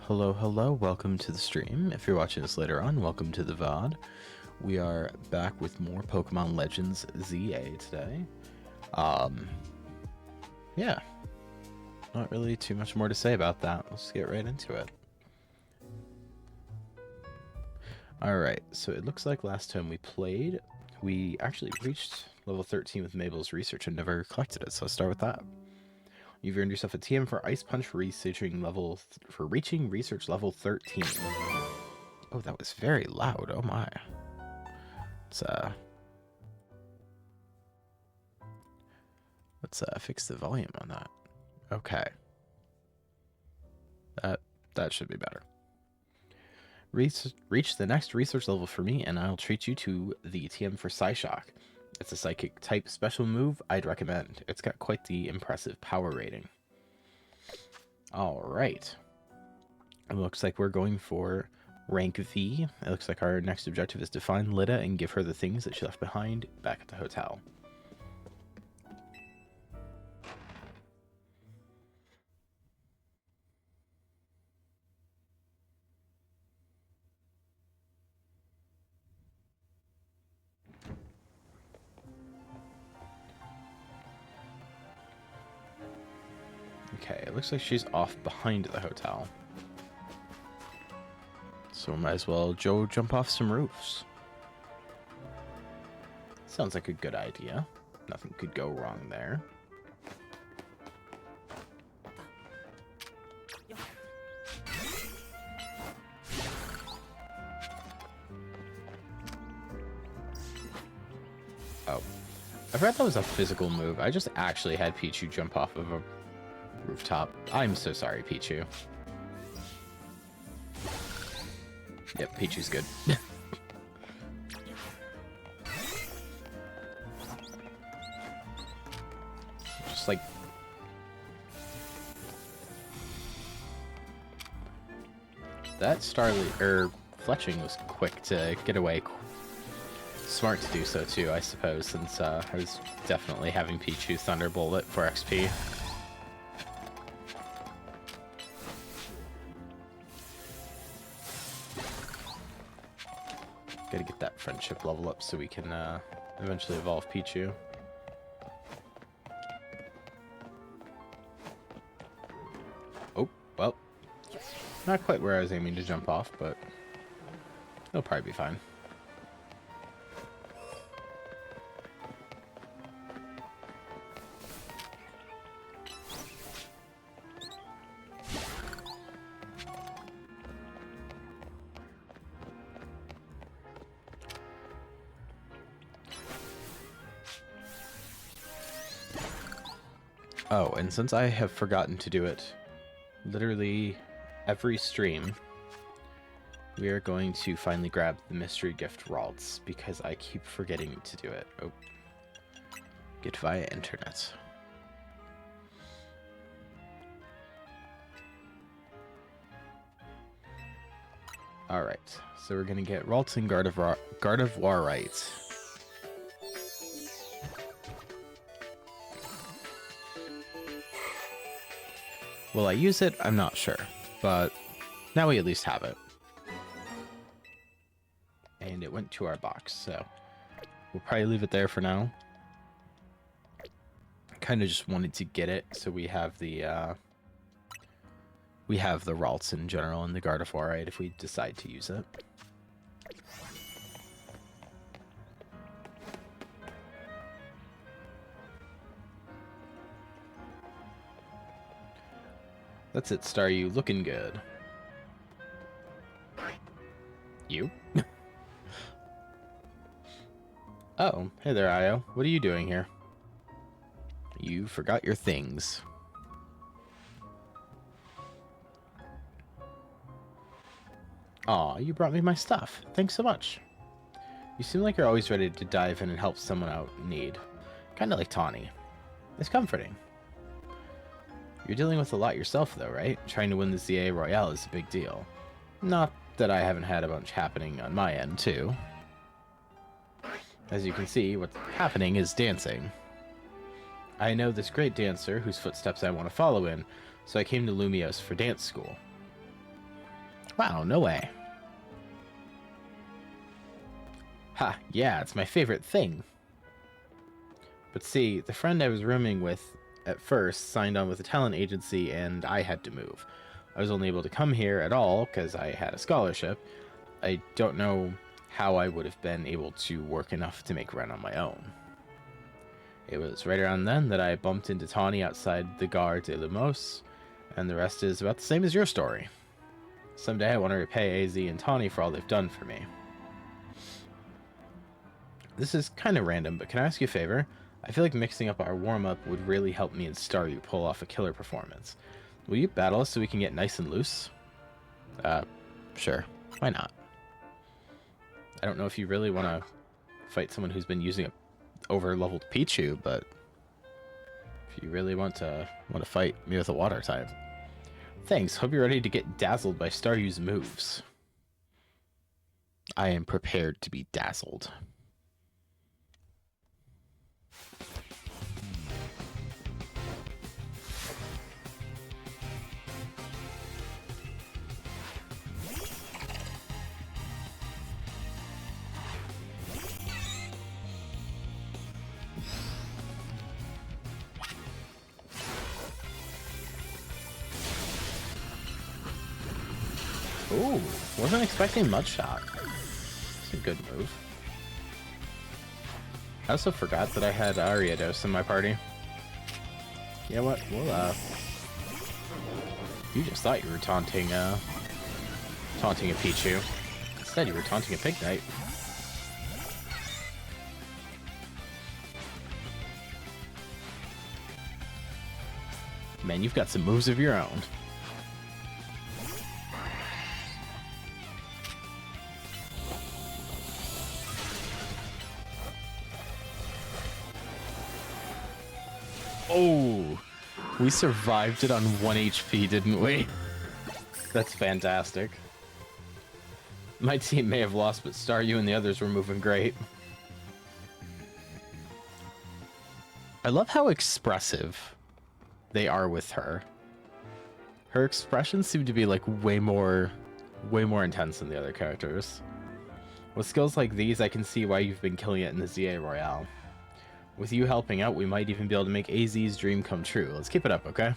Hello, hello, welcome to the stream. If you're watching this later on, welcome to the VOD. We are back with more Pokemon Legends ZA today. Yeah, not really too much more to say about that. Let's get right into it. Alright, so it looks like last time we played, we actually reached level 13 with Mabel's research and never collected it, so let's start with that. You've earned yourself a TM for Ice Punch for reaching research level 13. Oh, that was very loud. Oh my. Let's fix the volume on that. Okay. That should be better. Reach the next research level for me, and I'll treat you to the TM for Psyshock. It's a psychic type special move I'd recommend. It's got quite the impressive power rating. Alright. It looks like we're going for rank V. It looks like our next objective is to find Lida and give her the things that she left behind back at the hotel. Okay, it looks like she's off behind the hotel. So we might as well jump off some roofs. Sounds like a good idea. Nothing could go wrong there. Oh. I forgot that was a physical move. I just actually had Pichu jump off of a rooftop. I'm so sorry, Pichu. Yep, Pichu's good. Just like... That Fletching was quick to get away. Smart to do so too, I suppose, since I was definitely having Pichu Thunderbolt it for XP. Gotta get that friendship level up so we can eventually evolve Pichu. Oh, well. Not quite where I was aiming to jump off, but it'll probably be fine. Oh, and since I have forgotten to do it literally every stream, we are going to finally grab the mystery gift Ralts, because I keep forgetting to do it. Oh. Get via internet. Alright, so we're gonna get Ralts and Gardevoirite. Will I use it? I'm not sure, but now we at least have it. And it went to our box, so we'll probably leave it there for now. Kind of just wanted to get it so we have the Ralts in general and the Gardevoirite if we decide to use it. That's it, Staryu. Looking good. You? Oh, hey there, Io. What are you doing here? You forgot your things. Aw, you brought me my stuff. Thanks so much. You seem like you're always ready to dive in and help someone out in need. Kinda like Tawny. It's comforting. You're dealing with a lot yourself, though, right? Trying to win the ZA Royale is a big deal. Not that I haven't had a bunch happening on my end, too. As you can see, what's happening is dancing. I know this great dancer whose footsteps I want to follow in, so I came to Lumios for dance school. Wow, no way. Ha, yeah, it's my favorite thing. But see, the friend I was rooming with at first signed on with a talent agency and I had to move. I was only able to come here at all because I had a scholarship. I don't know how I would have been able to work enough to make rent on my own. It was right around then that I bumped into Tawny outside the Gare de Lumos, and the rest is about the same as your story. Someday I want to repay AZ and Tawny for all they've done for me. This is kind of random, but can I ask you a favor? I feel like mixing up our warm-up would really help me and Staryu pull off a killer performance. Will you battle us so we can get nice and loose? Sure. Why not? I don't know if you really want to fight someone who's been using a over-leveled Pichu, but if you really want to fight me with a water type. Thanks. Hope you're ready to get dazzled by Staryu's moves. I am prepared to be dazzled. Ooh, wasn't expecting Mudshot. It's a good move. I also forgot that I had Ariados in my party. You know what? We'll, you just thought you were taunting a Pichu. Instead, you were taunting a Pig Knight. Man, you've got some moves of your own. Oh, we survived it on 1 HP, didn't we? That's fantastic. My team may have lost, but Staryu and the others were moving great. I love how expressive they are with her. Her expressions seem to be like way more intense than the other characters. With skills like these, I can see why you've been killing it in the ZA Royale. With you helping out, we might even be able to make AZ's dream come true. Let's keep it up, okay?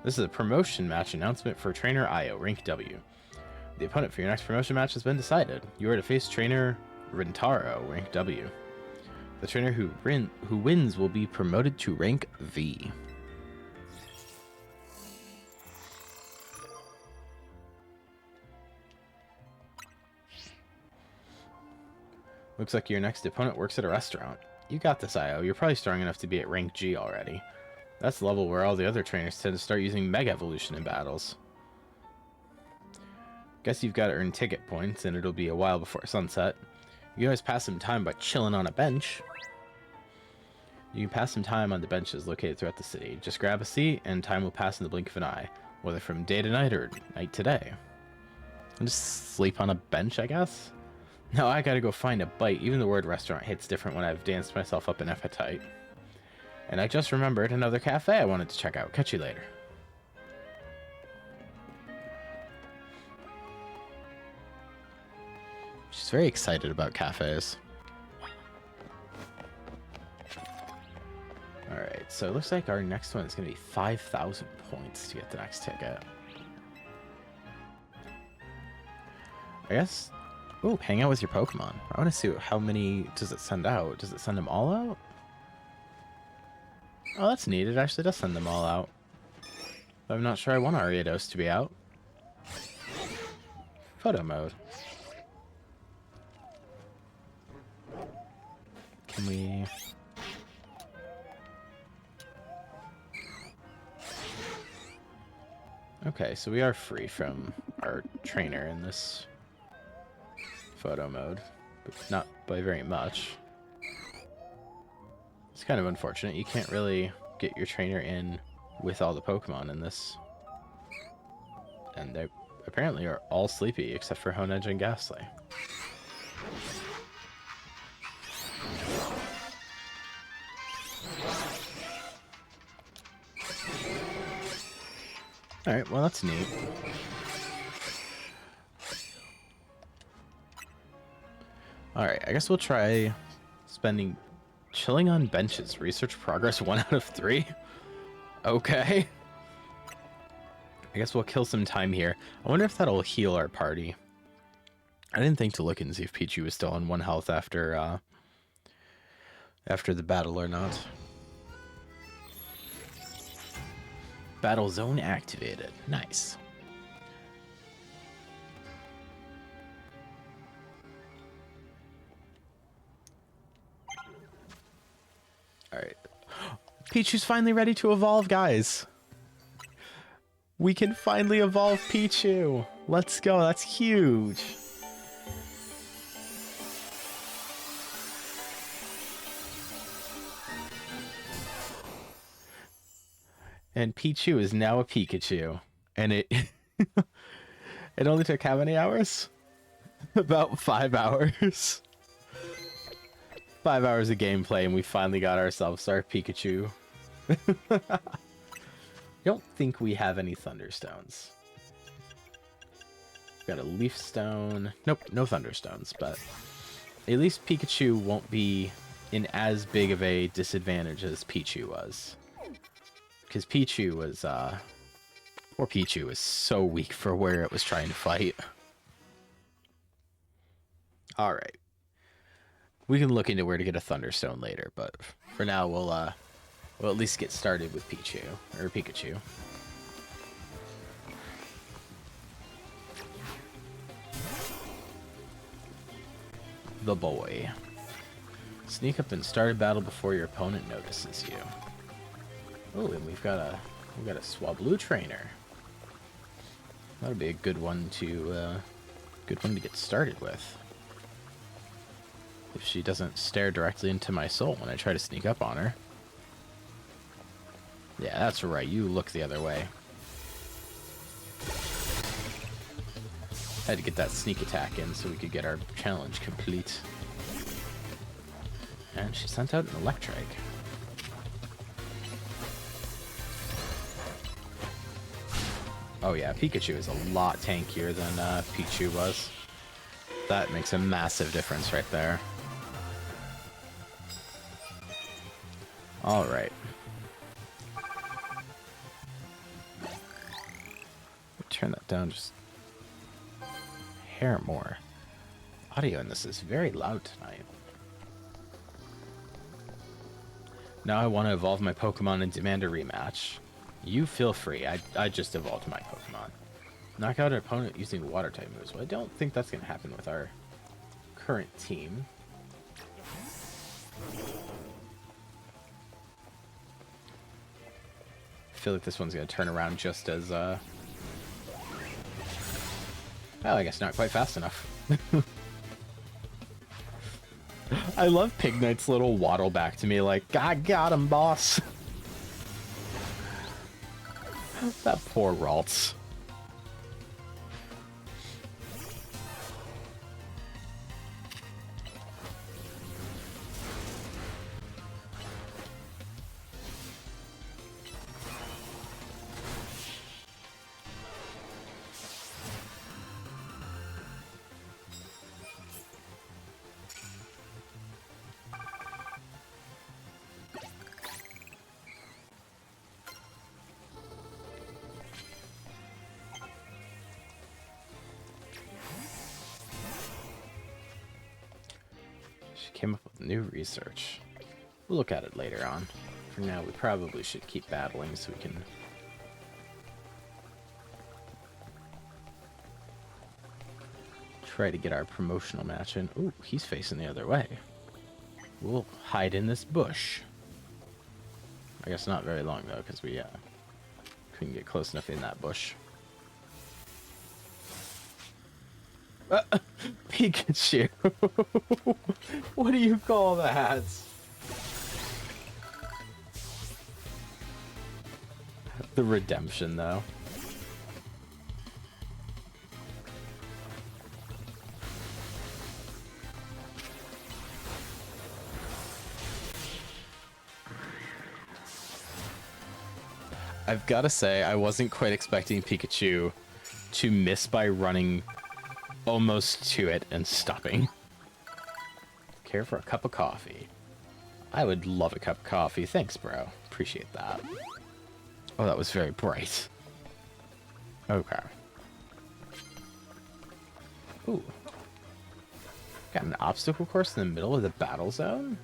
This is a promotion match announcement for Trainer Io, rank W. The opponent for your next promotion match has been decided. You are to face Trainer Rintaro, rank W. The trainer who wins will be promoted to rank V. Looks like your next opponent works at a restaurant. You got this, Io. You're probably strong enough to be at rank G already. That's the level where all the other trainers tend to start using Mega Evolution in battles. Guess you've got to earn ticket points, and it'll be a while before sunset. You can always pass some time by chilling on a bench. You can pass some time on the benches located throughout the city. Just grab a seat, and time will pass in the blink of an eye, whether from day to night or night to day. And just sleep on a bench, I guess? No, I gotta go find a bite. Even the word restaurant hits different when I've danced myself up an appetite. And I just remembered another cafe I wanted to check out. Catch you later. She's very excited about cafes. Alright, so it looks like our next one is going to be 5,000 points to get the next ticket. I guess... Ooh, hang out with your Pokemon. I want to see how many does it send out. Does it send them all out? Oh, that's neat. It actually does send them all out. But I'm not sure I want Ariados to be out. Photo mode. Can we... Okay, so we are free from our trainer in this photo mode, but not by very much. It's kind of unfortunate. You can't really get your trainer in with all the Pokemon in this. And they apparently are all sleepy except for Honedge and Ghastly. Alright, well that's neat. Alright, I guess we'll try chilling on benches. Research progress 1 out of 3. Okay. I guess we'll kill some time here. I wonder if that'll heal our party. I didn't think to look and see if Pichu was still on 1 health after the battle or not. Battle zone activated. Nice. Alright. Pichu's finally ready to evolve, guys. We can finally evolve Pichu. Let's go. That's huge. And Pichu is now a Pikachu. And it it only took how many hours? About 5 hours. 5 hours of gameplay and we finally got ourselves our Pikachu. I don't think we have any Thunderstones. Got a Leaf Stone. Nope, no Thunderstones, but at least Pikachu won't be in as big of a disadvantage as Pichu was. Because Pichu was, poor Pichu was so weak for where it was trying to fight. Alright. We can look into where to get a Thunderstone later, but for now we'll at least get started with Pichu, or Pikachu. The boy. Sneak up and start a battle before your opponent notices you. Oh, and we've got a Swablu trainer. That'll be a good one to get started with. If she doesn't stare directly into my soul when I try to sneak up on her. Yeah, that's right. You look the other way. Had to get that sneak attack in so we could get our challenge complete. And she sent out an Electrike. Oh yeah, Pikachu is a lot tankier than Pichu was. That makes a massive difference right there. Alright. Turn that down just a hair more. Audio in this is very loud tonight. Now I want to evolve my Pokemon and demand a rematch. You feel free. I just evolved my Pokemon. Knock out an opponent using water type moves. Well, I don't think that's going to happen with our current team. I feel like this one's going to turn around just as, well, I guess not quite fast enough. I love Pignite's little waddle back to me like, I got him, boss. That poor Ralts. Came up with new research. We'll look at it later on. For now, we probably should keep battling so we can try to get our promotional match in. Ooh, he's facing the other way. We'll hide in this bush. I guess not very long though, because we couldn't get close enough in that bush. Pikachu. What do you call that? The redemption, though. I've got to say, I wasn't quite expecting Pikachu to miss by running almost to it and stopping. Care for a cup of coffee? I would love a cup of coffee. Thanks, bro. Appreciate that. Oh, that was very bright. Okay. Ooh. Got an obstacle course in the middle of the battle zone?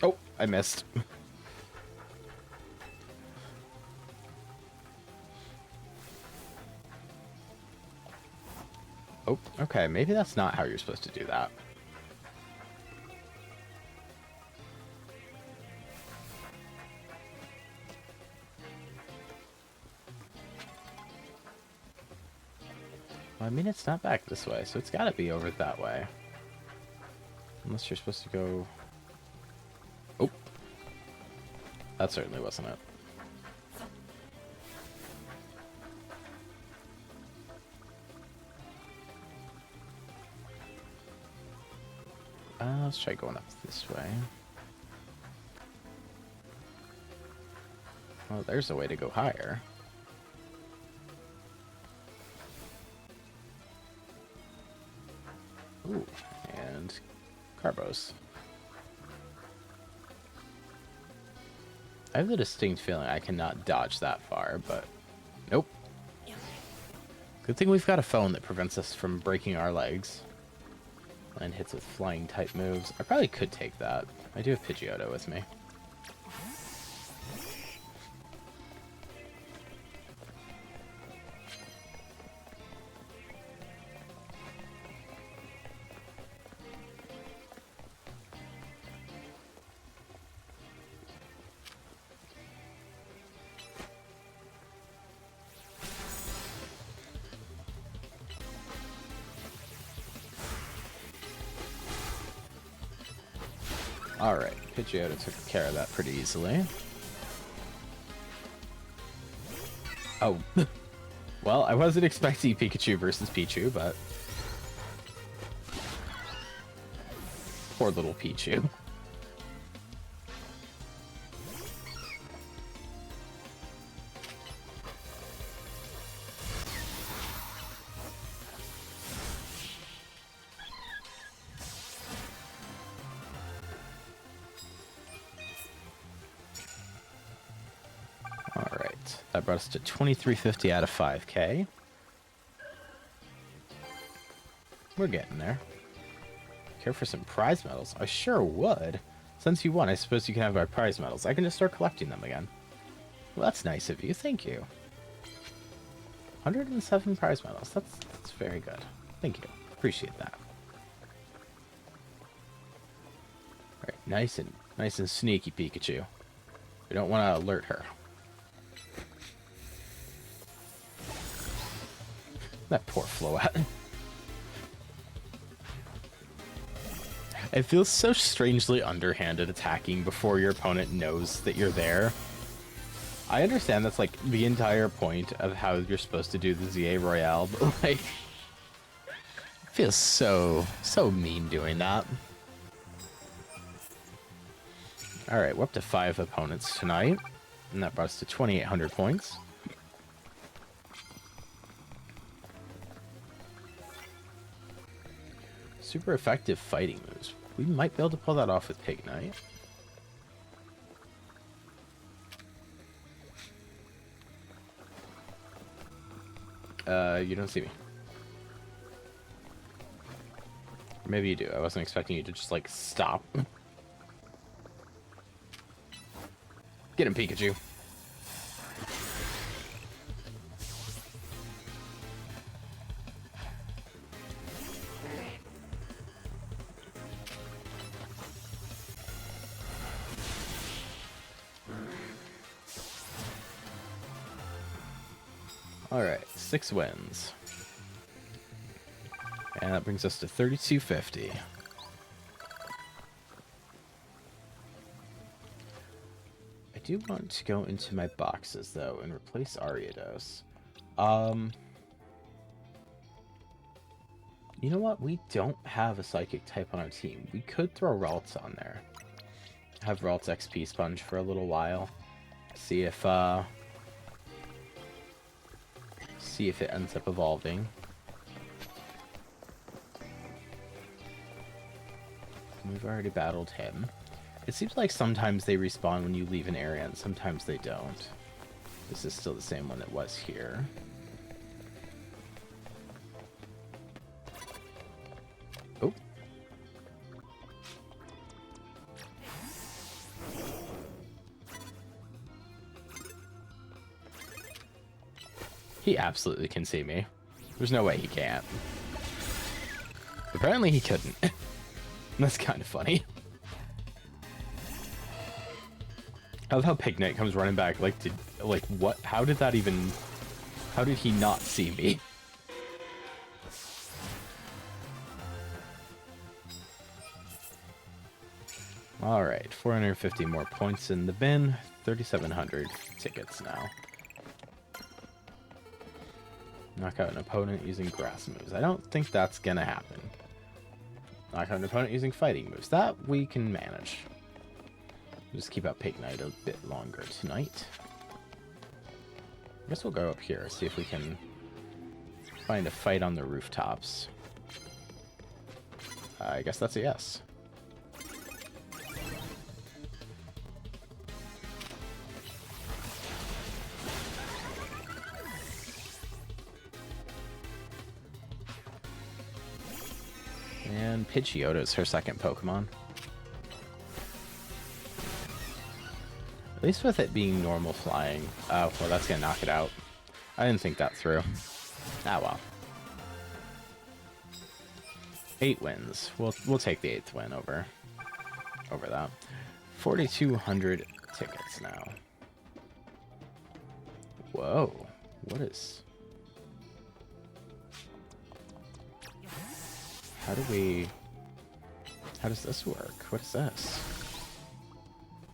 Oh, I missed. Oh, okay. Maybe that's not how you're supposed to do that. Well, I mean, it's not back this way, so it's got to be over that way. Unless you're supposed to go... Oh. That certainly wasn't it. Let's try going up this way. Well, there's a way to go higher. Ooh, and Carbos. I have the distinct feeling I cannot dodge that far, but nope. Good thing we've got a phone that prevents us from breaking our legs. And hits with flying type moves. I probably could take that. I do have Pidgeotto with me. Alright, Pidgeotto took care of that pretty easily. Oh. Well, I wasn't expecting Pikachu versus Pichu, but... Poor little Pichu. That brought us to 2350 out of 5k. We're getting there. Care for some prize medals? I sure would. Since you won, I suppose you can have our prize medals. I can just start collecting them again. Well, that's nice of you. Thank you. 107 prize medals. That's very good. Thank you. Appreciate that. All right, nice and sneaky Pikachu. We don't want to alert her. That poor Float. It feels so strangely underhanded attacking before your opponent knows that you're there. I understand that's like the entire point of how you're supposed to do the ZA Royale, but like, it feels so mean doing that. Alright, we're up to 5 opponents tonight, and that brought us to 2,800 points. Super effective fighting moves. We might be able to pull that off with Pignite. You don't see me. Maybe you do. I wasn't expecting you to just, like, stop. Get him, Pikachu. Alright, 6 wins. And that brings us to 3,250. I do want to go into my boxes, though, and replace Ariados. You know what? We don't have a psychic type on our team. We could throw Ralts on there. Have Ralts XP sponge for a little while. See if it ends up evolving. We've already battled him. It seems like sometimes they respawn when you leave an area and sometimes they don't. This is still the same one that was here. Oh. He absolutely can see me. There's no way he can't. Apparently he couldn't. That's kind of funny. I love how Pignet comes running back. Like, what? How did that even... How did he not see me? Alright, 450 more points in the bin. 3,700 tickets now. Knock out an opponent using grass moves. I don't think that's gonna happen. Knock out an opponent using fighting moves. That we can manage. Just keep out Pig Knight a bit longer tonight. I guess we'll go up here, see if we can find a fight on the rooftops. I guess that's a yes. And Pidgeotto is her second Pokemon. At least with it being normal flying. Oh, well, that's gonna knock it out. I didn't think that through. Ah, well. 8 wins. We'll take the 8th win over that. 4,200 tickets now. Whoa. What is... How does this work? What is this?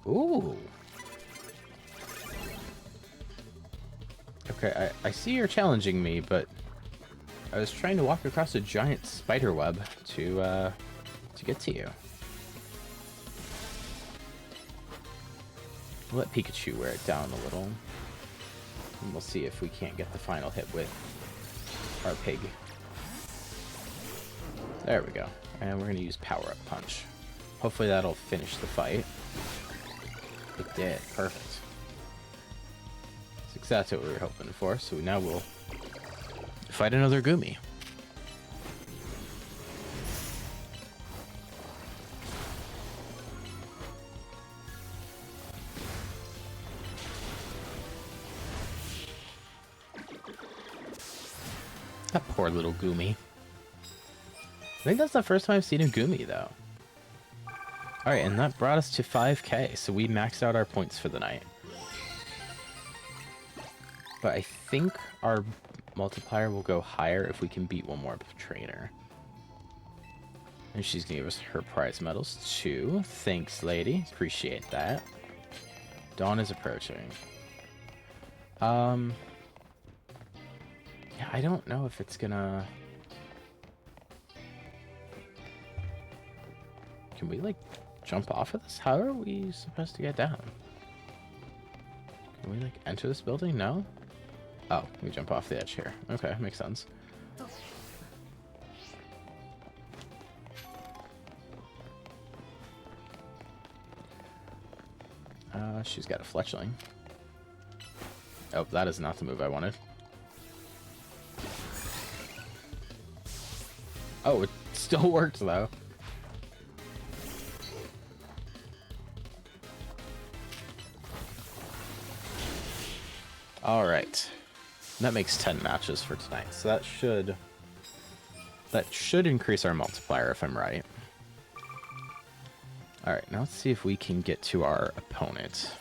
Ooh. Okay, I see you're challenging me, but I was trying to walk across a giant spider web to get to you. We'll let Pikachu wear it down a little. And we'll see if we can't get the final hit with our pig. There we go. And we're going to use Power Up Punch. Hopefully that'll finish the fight. It did. Perfect. That's exactly what we were hoping for. So now we'll fight another Goomy. That poor little Goomy. I think that's the first time I've seen a Goomy, though. Alright, and that brought us to 5k, so we maxed out our points for the night. But I think our multiplier will go higher if we can beat one more trainer. And she's going to give us her prize medals, too. Thanks, lady. Appreciate that. Dawn is approaching. Yeah, I don't know if it's gonna... Can we, like, jump off of this? How are we supposed to get down? Can we, like, enter this building? No? Oh, we jump off the edge here. Okay, makes sense. She's got a Fletchling. Oh, that is not the move I wanted. Oh, it still worked, though. Alright. That makes 10 matches for tonight, so that should increase our multiplier if I'm right. Alright, now let's see if we can get to our opponent.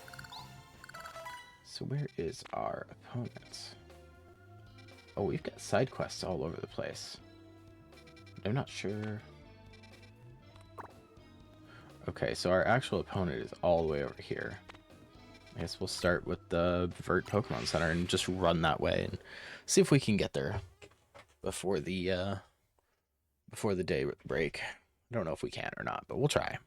So where is our opponent? Oh, we've got side quests all over the place. I'm not sure. Okay, so our actual opponent is all the way over here. I guess we'll start with the Vert Pokemon Center and just run that way and see if we can get there before the before the day break. I don't know if we can or not, but we'll try.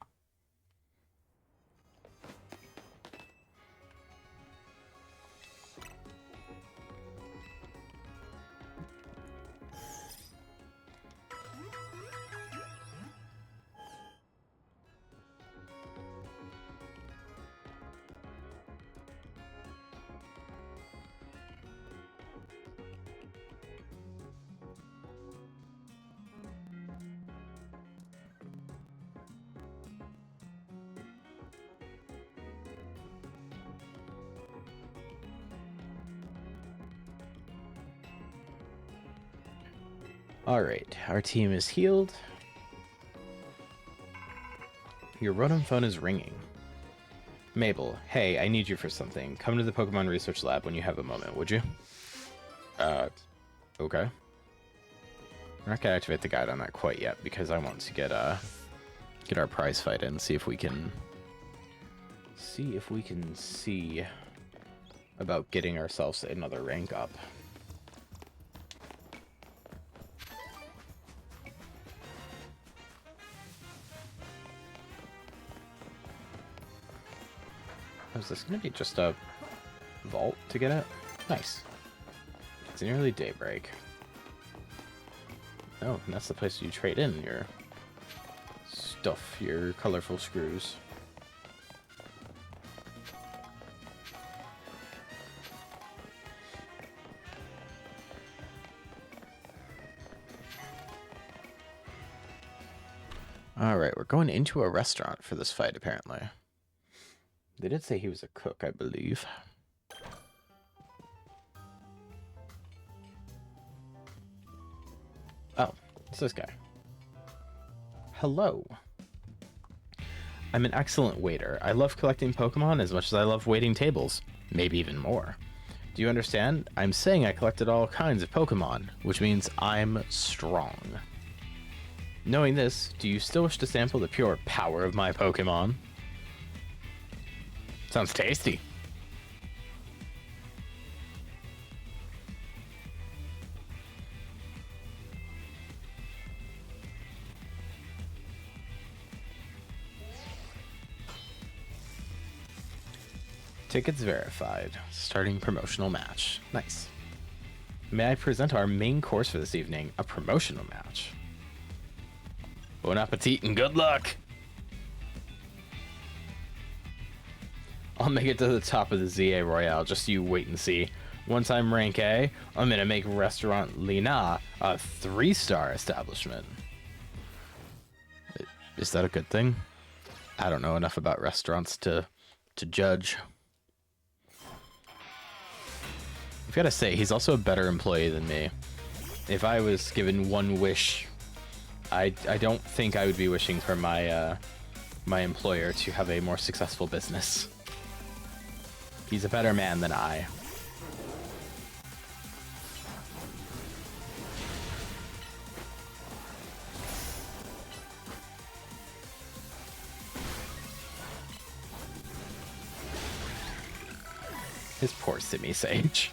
Alright, our team is healed. Your Rotom phone is ringing. Mabel, hey, I need you for something. Come to the Pokemon Research Lab when you have a moment, would you? Okay. We're not gonna activate the guide on that quite yet because I want to get our prize fight in, see if we can see about getting ourselves another rank up. Is this going to be just a vault to get it? Nice. It's nearly daybreak. Oh, and that's the place you trade in your stuff, your colorful screws. Alright, we're going into a restaurant for this fight, apparently. They did say he was a cook, I believe. Oh, it's this guy. Hello. I'm an excellent waiter. I love collecting Pokemon as much as I love waiting tables. Maybe even more. Do you understand? I'm saying I collected all kinds of Pokemon, which means I'm strong. Knowing this, do you still wish to sample the pure power of my Pokemon? Sounds tasty. Tickets verified. Starting promotional match. Nice. May I present our main course for this evening, a promotional match. Bon appetit and good luck! I'll make it to the top of the ZA Royale, just you wait and see. Once I'm rank A, I'm gonna make Restaurant Lina a 3-star establishment. Is that a good thing? I don't know enough about restaurants to judge. I've gotta say, he's also a better employee than me. If I was given one wish, I don't think I would be wishing for my my employer to have a more successful business. He's a better man than I. His poor Simi Sage.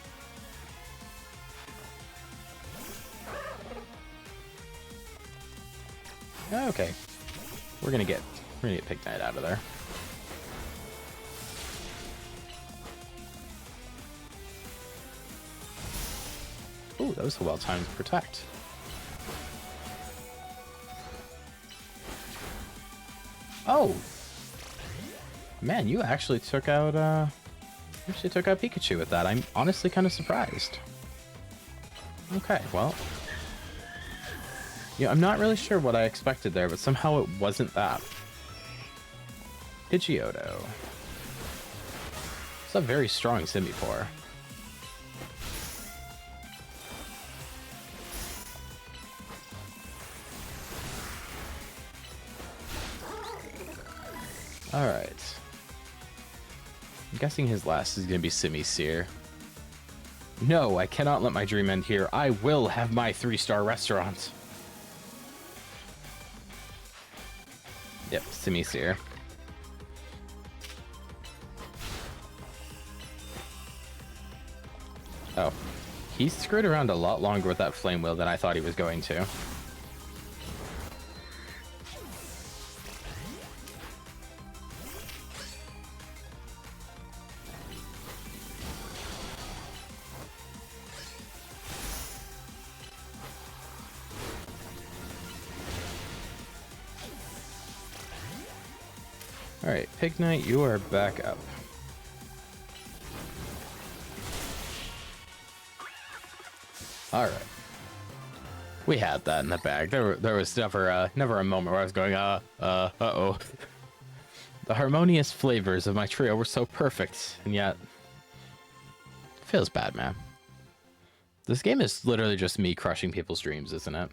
Okay. We're gonna get Pig Knight out of there. Ooh, that was a well-timed protect. Oh! Man, you actually took out Pikachu with that. I'm honestly kind of surprised. Okay, well. Yeah, I'm not really sure what I expected there, but somehow it wasn't that. Pidgeotto. It's a very strong Simipour. Alright. I'm guessing his last is going to be Simisear. No, I cannot let my dream end here. I will have my 3-star restaurant. Yep, Simisear. Oh. He screwed around a lot longer with that Flame Wheel than I thought he was going to. Alright, Pig Knight, you are back up. Alright. We had that in the bag. There was never a moment where I was going, uh-oh. The harmonious flavors of my trio were so perfect, and yet... It feels bad, man. This game is literally just me crushing people's dreams, isn't it?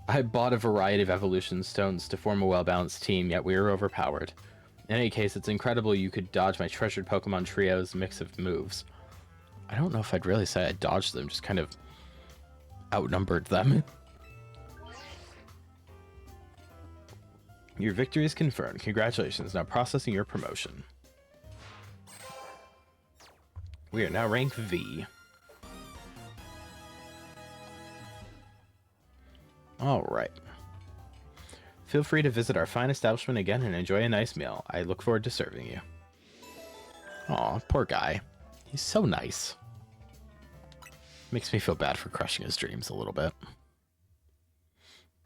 I bought a variety of evolution stones to form a well-balanced team, yet we were overpowered. In any case, it's incredible you could dodge my treasured Pokemon trio's mix of moves. I don't know if I'd really say I dodged them, just kind of outnumbered them. Your victory is confirmed. Congratulations. Now processing your promotion. We are now rank V. Alright. Feel free to visit our fine establishment again and enjoy a nice meal. I look forward to serving you. Aw, poor guy. He's so nice. Makes me feel bad for crushing his dreams a little bit.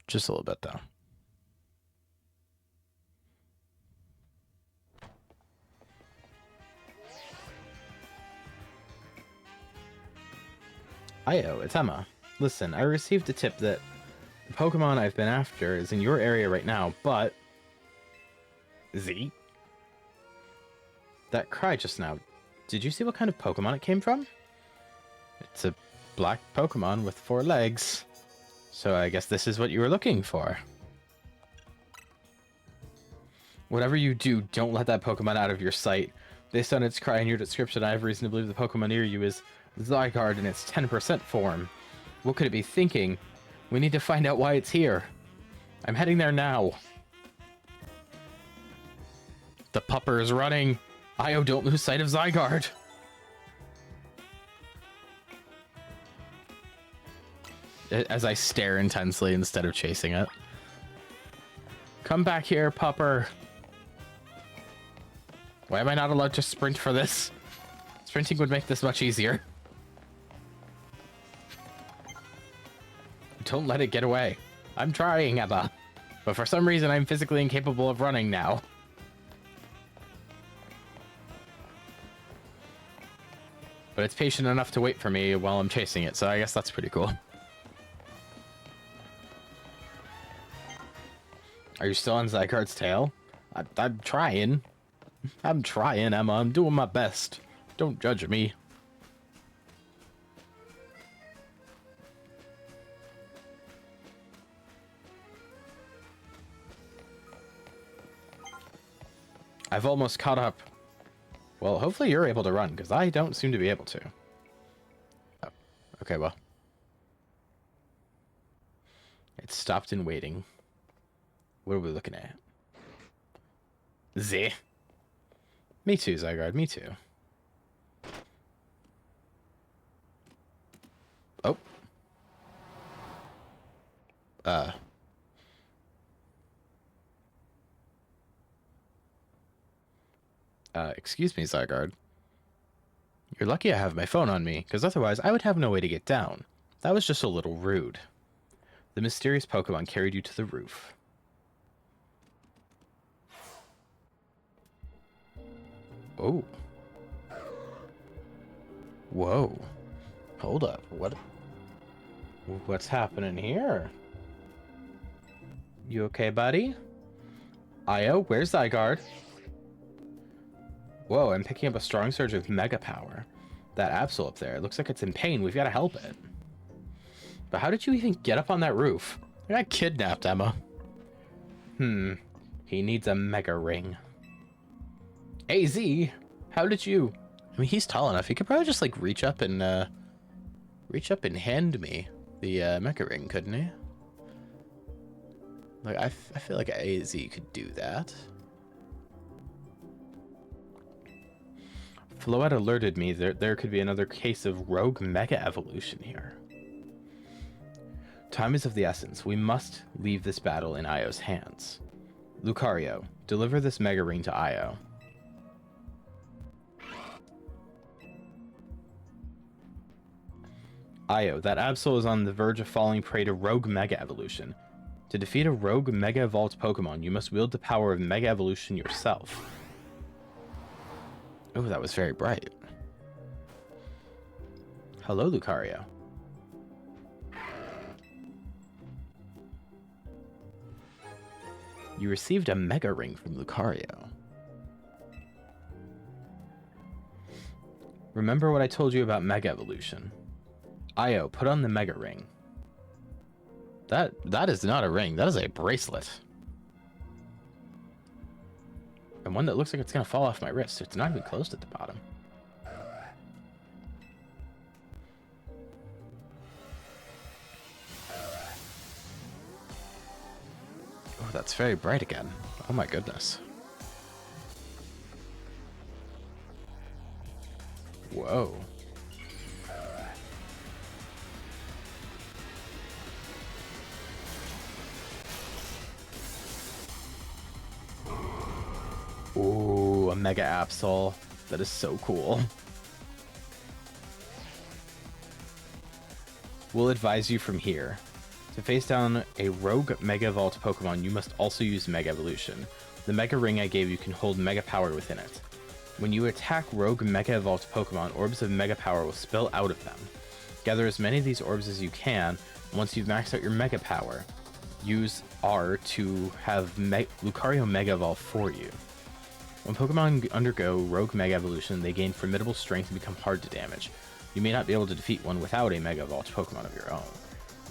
Just a little bit, though. Io, it's Emma. Listen, I received a tip that the Pokemon I've been after is in your area right now, but... Z? That cry just now, did you see what kind of Pokemon it came from? It's a black Pokemon with 4 legs. So I guess this is what you were looking for. Whatever you do, don't let that Pokemon out of your sight. Based on its cry and your description, I have reason to believe the Pokemon near you is Zygarde in its 10% form. What could it be thinking? We need to find out why it's here. I'm heading there now. The pupper is running. Io, don't lose sight of Zygarde. As I stare intensely instead of chasing it. Come back here, pupper. Why am I not allowed to sprint for this? Sprinting would make this much easier. Don't let it get away. I'm trying, Emma. But for some reason, I'm physically incapable of running now. But it's patient enough to wait for me while I'm chasing it, so I guess that's pretty cool. Are you still on Zygarde's tail? I'm trying. I'm trying, Emma. I'm doing my best. Don't judge me. I've almost caught up. Well, hopefully you're able to run, because I don't seem to be able to. Oh, okay, well. It stopped in waiting. What are we looking at? Z. Me too, Zygarde. Me too. Oh. Excuse me, Zygarde. You're lucky I have my phone on me, because otherwise I would have no way to get down. That was just a little rude. The mysterious Pokemon carried you to the roof. Oh. Whoa. Hold up. What's happening here? You okay, buddy? Io, where's Zygarde? Whoa, I'm picking up a strong surge of mega power. That Absol up there, it looks like it's in pain. We've got to help it. But how did you even get up on that roof? I got kidnapped, Emma. He needs a mega ring. AZ, how did you... I mean, he's tall enough. He could probably just, like, reach up and hand me the mega ring, couldn't he? Like, I feel like AZ could do that. Floette alerted me there could be another case of rogue mega evolution here. Time is of the essence. We must leave this battle in Io's hands. Lucario, deliver this mega ring to Io. Io, that Absol is on the verge of falling prey to rogue mega evolution. To defeat a rogue Mega Evolved Pokemon, you must wield the power of Mega Evolution yourself. Oh, that was very bright. Hello, Lucario. You received a Mega Ring from Lucario. Remember what I told you about Mega Evolution? Io, put on the Mega Ring. That is not a ring. That is a bracelet. And one that looks like it's going to fall off my wrist. It's not even closed at the bottom. Oh, that's very bright again. Oh my goodness. Whoa. Ooh, a Mega Absol. That is so cool. We'll advise you from here. To face down a rogue Mega Evolved Pokemon, you must also use Mega Evolution. The Mega Ring I gave you can hold Mega Power within it. When you attack rogue Mega Evolved Pokemon, orbs of Mega Power will spill out of them. Gather as many of these orbs as you can, and once you've maxed out your Mega Power, use R to have Lucario Mega Evolve for you. When Pokemon undergo Rogue Mega Evolution, they gain formidable strength and become hard to damage. You may not be able to defeat one without a Mega Evolved Pokemon of your own.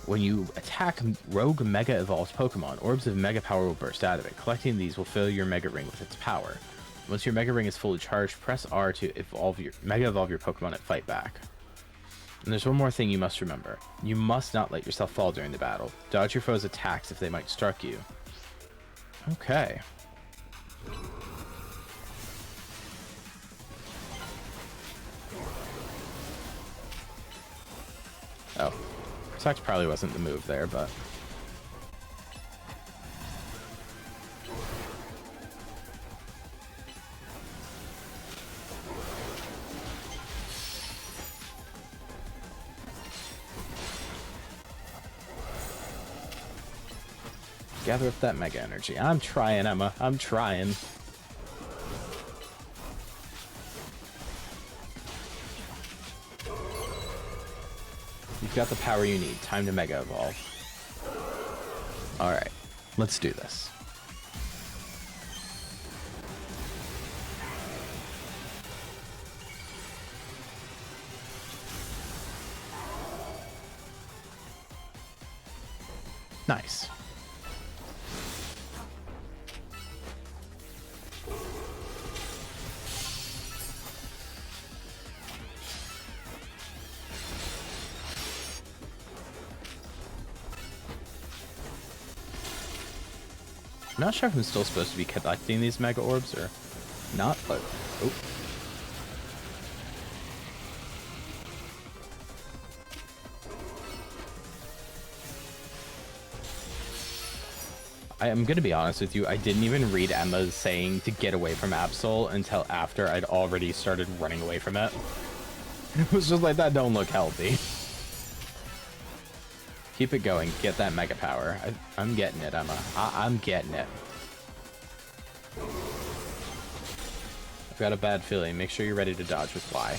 When you attack Rogue Mega Evolved Pokemon, orbs of Mega Power will burst out of it. Collecting these will fill your Mega Ring with its power. Once your Mega Ring is fully charged, press R to Mega Evolve your Pokemon and fight back. And there's one more thing you must remember. You must not let yourself fall during the battle. Dodge your foes' attacks if they might struck you. Okay. Oh, Protect probably wasn't the move there, but... Gather up that Mega Energy. I'm trying, Emma. I'm trying. You've got the power you need. Time to Mega Evolve. Alright, let's do this. Nice. I'm not sure if I'm still supposed to be collecting these Mega Orbs or not, but... Oh. I am going to be honest with you, I didn't even read Emma's saying to get away from Absol until after I'd already started running away from it. It was just like, that don't look healthy. Keep it going. Get that Mega Power. I'm getting it, Emma. I'm getting it. I've got a bad feeling. Make sure you're ready to dodge with Y.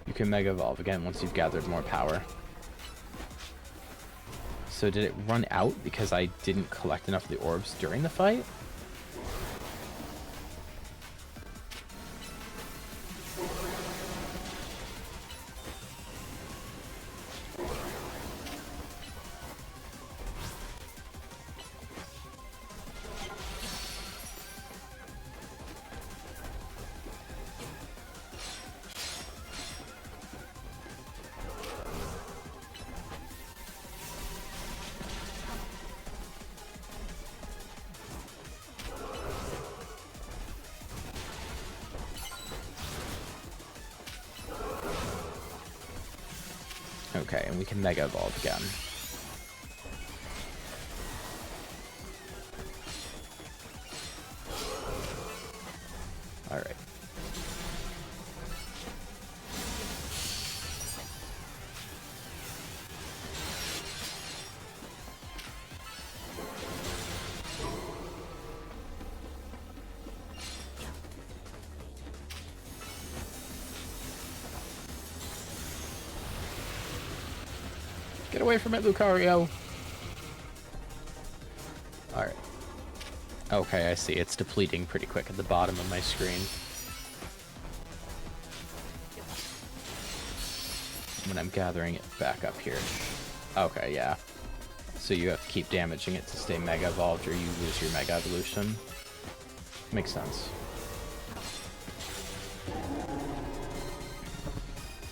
You can Mega Evolve again once you've gathered more power. So did it run out because I didn't collect enough of the orbs during the fight? Okay, and we can Mega Evolve again. Alright. Get away from it, Lucario! Alright. Okay, I see. It's depleting pretty quick at the bottom of my screen. When I'm gathering it back up here. Okay, yeah. So you have to keep damaging it to stay Mega Evolved or you lose your Mega Evolution. Makes sense.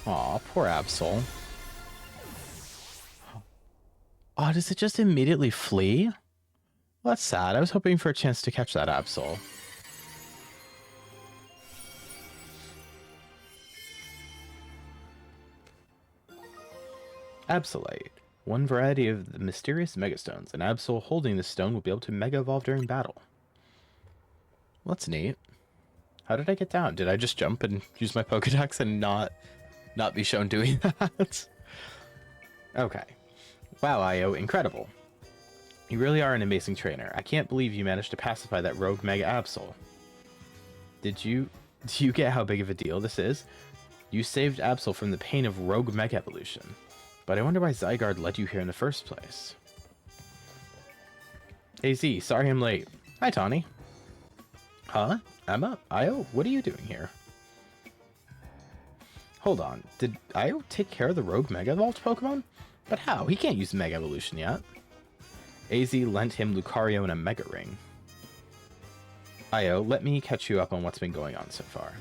Aw, poor Absol. Oh, does it just immediately flee? Well, that's sad. I was hoping for a chance to catch that Absol. Absolite. One variety of the mysterious Megastones. An Absol holding this stone will be able to Mega Evolve during battle. Well, that's neat. How did I get down? Did I just jump and use my Pokedex and not be shown doing that? Okay. Wow, Io, incredible. You really are an amazing trainer. I can't believe you managed to pacify that rogue Mega Absol. Do you get how big of a deal this is? You saved Absol from the pain of rogue Mega Evolution. But I wonder why Zygarde led you here in the first place. Hey Z, sorry I'm late. Hi Tawny. Huh? Emma? Io? What are you doing here? Hold on. Did Io take care of the rogue Mega Evolved Pokemon? But how? He can't use Mega Evolution yet. AZ lent him Lucario and a Mega Ring. Io, let me catch you up on what's been going on so far.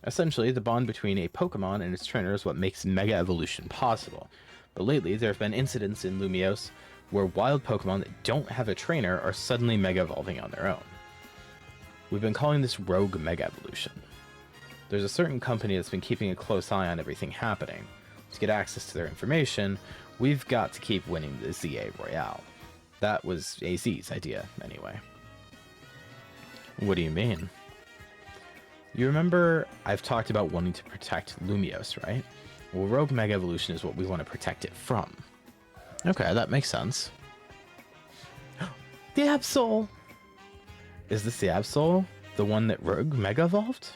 Essentially, the bond between a Pokemon and its trainer is what makes Mega Evolution possible. But lately, there have been incidents in Lumiose where wild Pokemon that don't have a trainer are suddenly Mega Evolving on their own. We've been calling this Rogue Mega Evolution. There's a certain company that's been keeping a close eye on everything happening. To get access to their information, we've got to keep winning the ZA Royale. That was AZ's idea, anyway. What do you mean? You remember I've talked about wanting to protect Lumiose, right? Well, Rogue Mega Evolution is what we want to protect it from. Okay, that makes sense. The Absol! Is this the Absol? The one that Rogue Mega Evolved?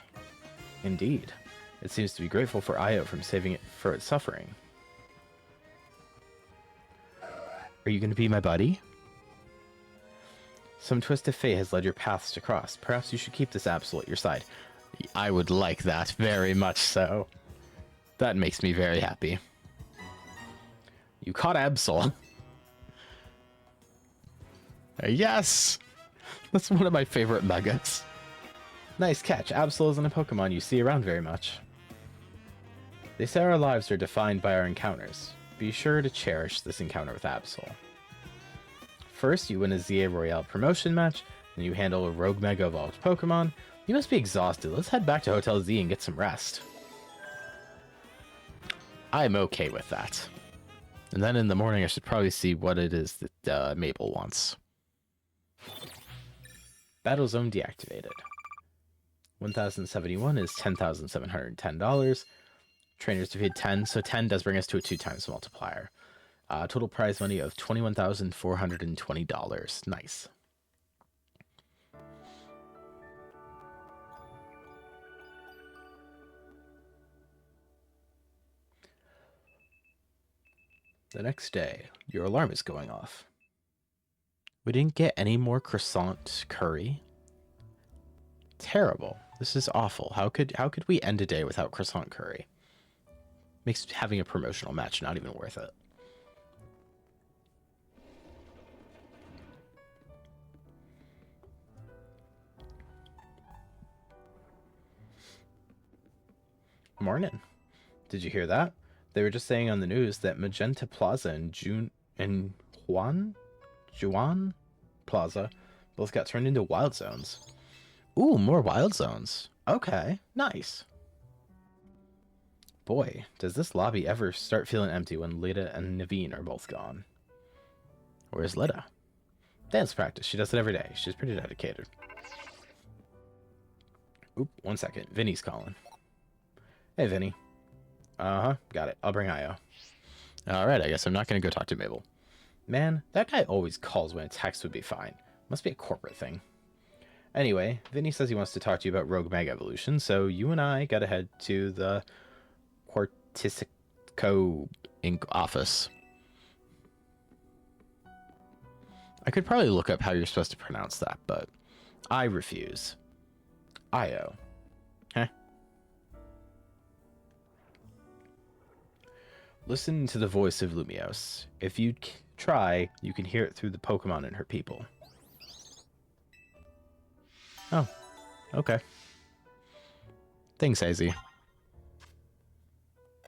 Indeed. It seems to be grateful for Io from saving it for its suffering. Are you going to be my buddy? Some twist of fate has led your paths to cross. Perhaps you should keep this Absol at your side. I would like that, very much so. That makes me very happy. You caught Absol. Yes! That's one of my favorite Megas. Nice catch. Absol isn't a Pokemon you see around very much. They say our lives are defined by our encounters. Be sure to cherish this encounter with Absol. First, you win a ZA Royale promotion match, and you handle a Rogue Mega Evolved Pokemon. You must be exhausted. Let's head back to Hotel Z and get some rest. I'm okay with that. And then in the morning, I should probably see what it is that Mabel wants. Battle Zone deactivated. 1071 is $10,710. Trainers defeated 10, so 10 does bring us to a 2 times multiplier. Total prize money of $21,420. Nice. The next day, your alarm is going off. We didn't get any more croissant curry. Terrible. This is awful. How could we end a day without croissant curry? Makes having a promotional match not even worth it. Morning. Did you hear that? They were just saying on the news that Magenta Plaza and Juan Plaza both got turned into wild zones. Ooh, more wild zones. Okay, nice. Boy, does this lobby ever start feeling empty when Lita and Naveen are both gone. Where's Lita? Dance practice. She does it every day. She's pretty dedicated. Oop, 1 second. Vinny's calling. Hey, Vinny. Uh-huh, got it. I'll bring Io. Alright, I guess I'm not going to go talk to Mabel. Man, that guy always calls when a text would be fine. Must be a corporate thing. Anyway, Vinny says he wants to talk to you about Rogue Mega Evolution, so you and I gotta head to the Quartisico Inc. office. I could probably look up how you're supposed to pronounce that, but I refuse. Io. Huh? Listen to the voice of Lumiose. If you try, you can hear it through the Pokemon and her people. Oh, okay. Thanks, AZ.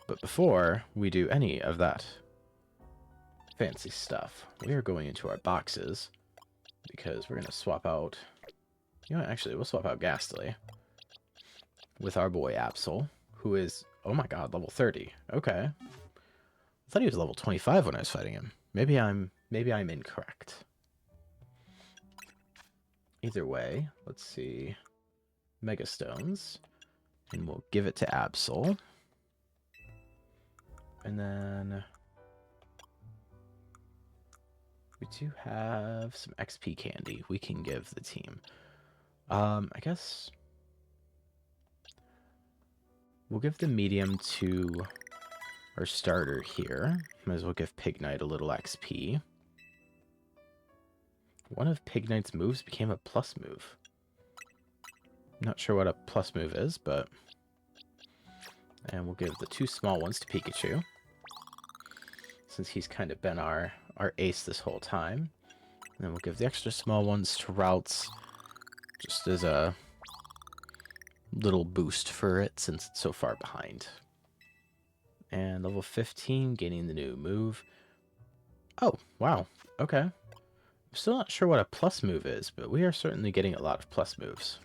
But before we do any of that fancy stuff, we are going into our boxes because we're going to swap out... You know what, actually, we'll swap out Ghastly with our boy Absol, who is, oh my god, level 30. Okay. I thought he was level 25 when I was fighting him. Maybe I'm incorrect. Either way, let's see. Mega Stones. And we'll give it to Absol. And then we do have some XP candy we can give the team. I guess we'll give the medium to our starter here. Might as well give Pignite a little XP. One of Pignite's moves became a plus move. Not sure what a plus move is, but... And we'll give the two small ones to Pikachu, since he's kind of been our ace this whole time. And then we'll give the extra small ones to Routes, just as a little boost for it, since it's so far behind. And level 15, gaining the new move. Oh, wow. Okay. I'm still not sure what a plus move is, but we are certainly getting a lot of plus moves.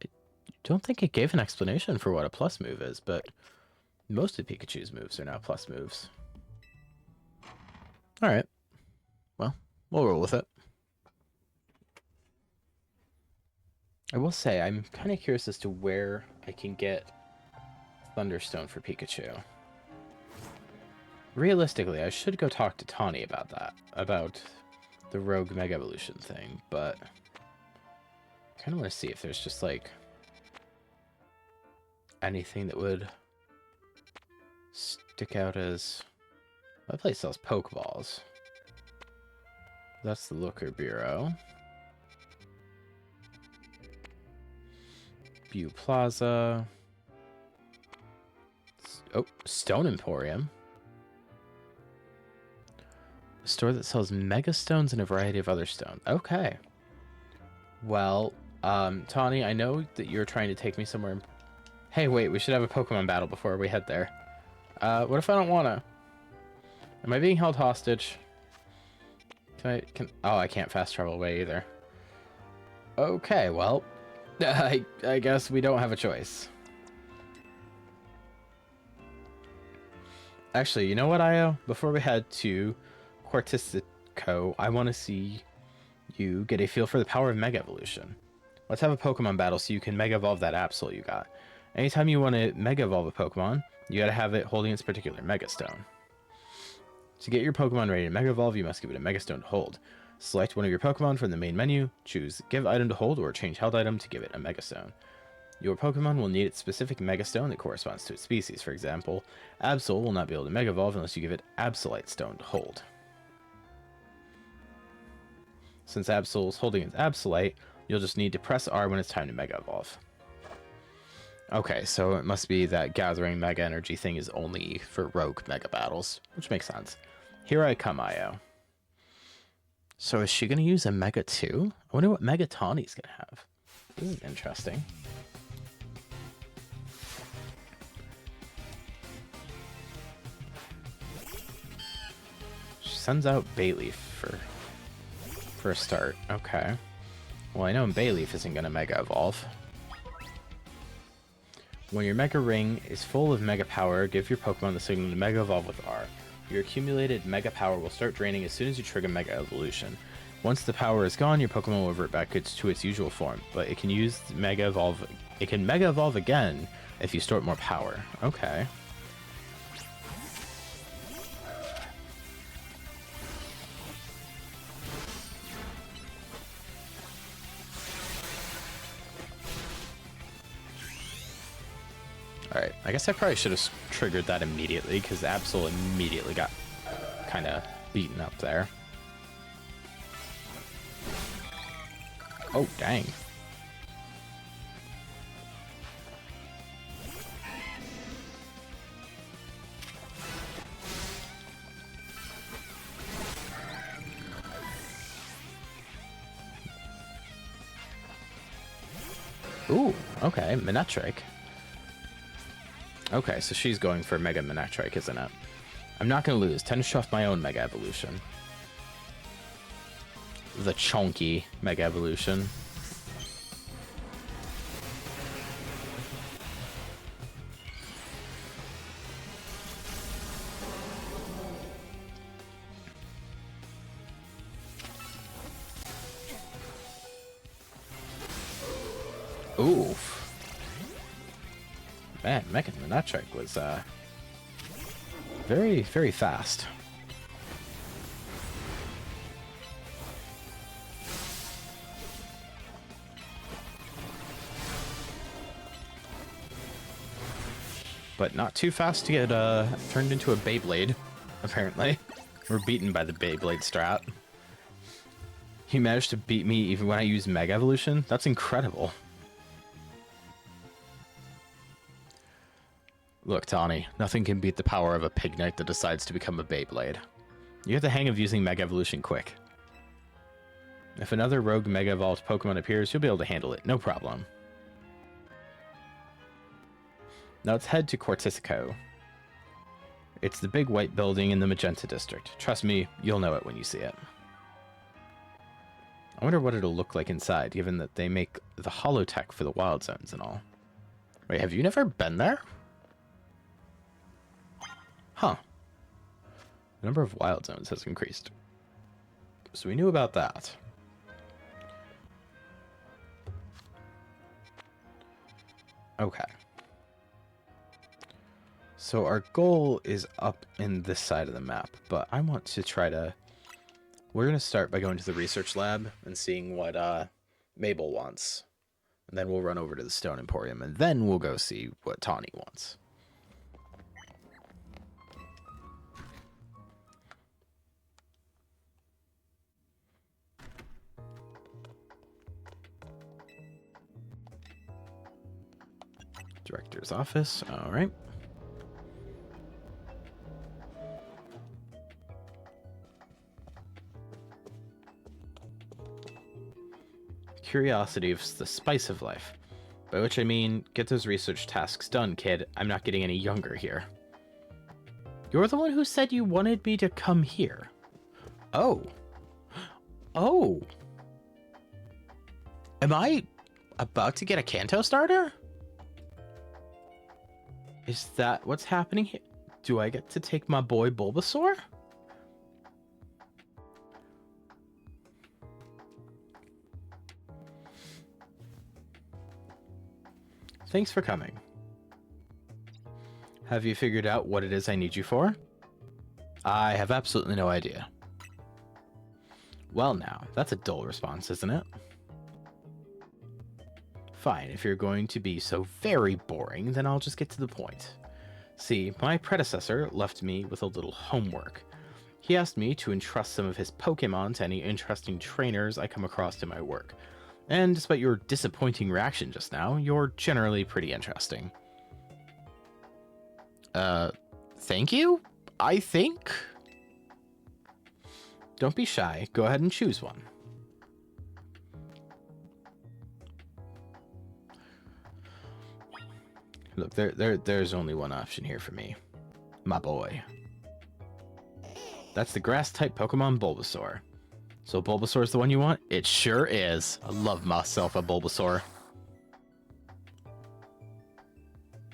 I don't think it gave an explanation for what a plus move is, but most of Pikachu's moves are now plus moves. Alright. Well, we'll roll with it. I will say, I'm kind of curious as to where I can get Thunderstone for Pikachu. Realistically, I should go talk to Tawny about that, about the Rogue Mega Evolution thing, but I kind of want to see if there's just, like, anything that would stick out as... My place sells Pokeballs. That's the Looker Bureau. View Plaza. Oh, Stone Emporium. A store that sells Mega Stones and a variety of other stones. Okay. Well, Tawny, I know that you're trying to take me somewhere. Hey, wait, we should have a Pokemon battle before we head there. What if I don't wanna? Am I being held hostage? Oh, I can't fast travel away either. Okay, well, I guess we don't have a choice. Actually, you know what, Io? Before we head to Quartistico, I want to see you get a feel for the power of Mega Evolution. Let's have a Pokemon battle so you can Mega Evolve that Absol you got. Anytime you want to Mega Evolve a Pokemon, you gotta have it holding its particular Mega Stone. To get your Pokemon ready to Mega Evolve, you must give it a Mega Stone to hold. Select one of your Pokemon from the main menu, choose Give Item to Hold or Change Held Item to give it a Mega Stone. Your Pokemon will need its specific Mega Stone that corresponds to its species. For example, Absol will not be able to Mega Evolve unless you give it Absolite Stone to hold. Since Absol's holding its Absolite, you'll just need to press R when it's time to Mega Evolve. Okay, so it must be that gathering Mega Energy thing is only for Rogue Mega Battles, which makes sense. Here I come, Io. So is she going to use a Mega 2? I wonder what Mega Tawny's going to have. This is interesting. She sends out Bayleaf for a start. Okay. Well, I know Bayleaf isn't going to Mega Evolve. When your Mega Ring is full of Mega Power, give your Pokemon the signal to Mega Evolve with R. Your accumulated Mega Power will start draining as soon as you trigger Mega Evolution. Once the power is gone, your Pokemon will revert back to its usual form, but it can use Mega Evolve. It can Mega Evolve again if you store it more power. Okay. Alright, I guess I probably should have triggered that immediately, because Absol immediately got kind of beaten up there. Oh, dang. Ooh, okay, Manectric. Okay, so she's going for Mega Manectric, isn't it? I'm not going to lose. Tend to show off my own Mega Evolution. The chunky Mega Evolution. Oof. Man, Mega Manectric was very, very fast. But not too fast to get turned into a Beyblade, apparently. We're beaten by the Beyblade strat. He managed to beat me even when I used Mega Evolution? That's incredible. Look, Tawny, nothing can beat the power of a pig knight that decides to become a Beyblade. You have the hang of using Mega Evolution quick. If another rogue Mega Evolved Pokemon appears, you'll be able to handle it, no problem. Now let's head to Cortisico. It's the big white building in the Magenta District. Trust me, you'll know it when you see it. I wonder what it'll look like inside, given that they make the holotech for the wild zones and all. Wait, have you never been there? Huh. The number of wild zones has increased. So we knew about that. Okay. So our goal is up in this side of the map, but I want to try to... We're going to start by going to the research lab and seeing what Mabel wants. And then we'll run over to the Stone Emporium, and then we'll go see what Tawny wants. Director's office, all right. Curiosity is the spice of life. By which I mean, get those research tasks done, kid. I'm not getting any younger here. You're the one who said you wanted me to come here. Oh. Oh. Am I about to get a Kanto starter? Is that what's happening here? Do I get to take my boy Bulbasaur? Thanks for coming. Have you figured out what it is I need you for? I have absolutely no idea. Well now, that's a dull response, isn't it? Fine, if you're going to be so very boring, then I'll just get to the point. See, my predecessor left me with a little homework. He asked me to entrust some of his Pokemon to any interesting trainers I come across in my work. And despite your disappointing reaction just now, you're generally pretty interesting. Thank you? I think? Don't be shy. Go ahead and choose one. Look, there's only one option here for me. My boy. That's the grass-type Pokemon Bulbasaur. So Bulbasaur's the one you want? It sure is. I love myself a Bulbasaur.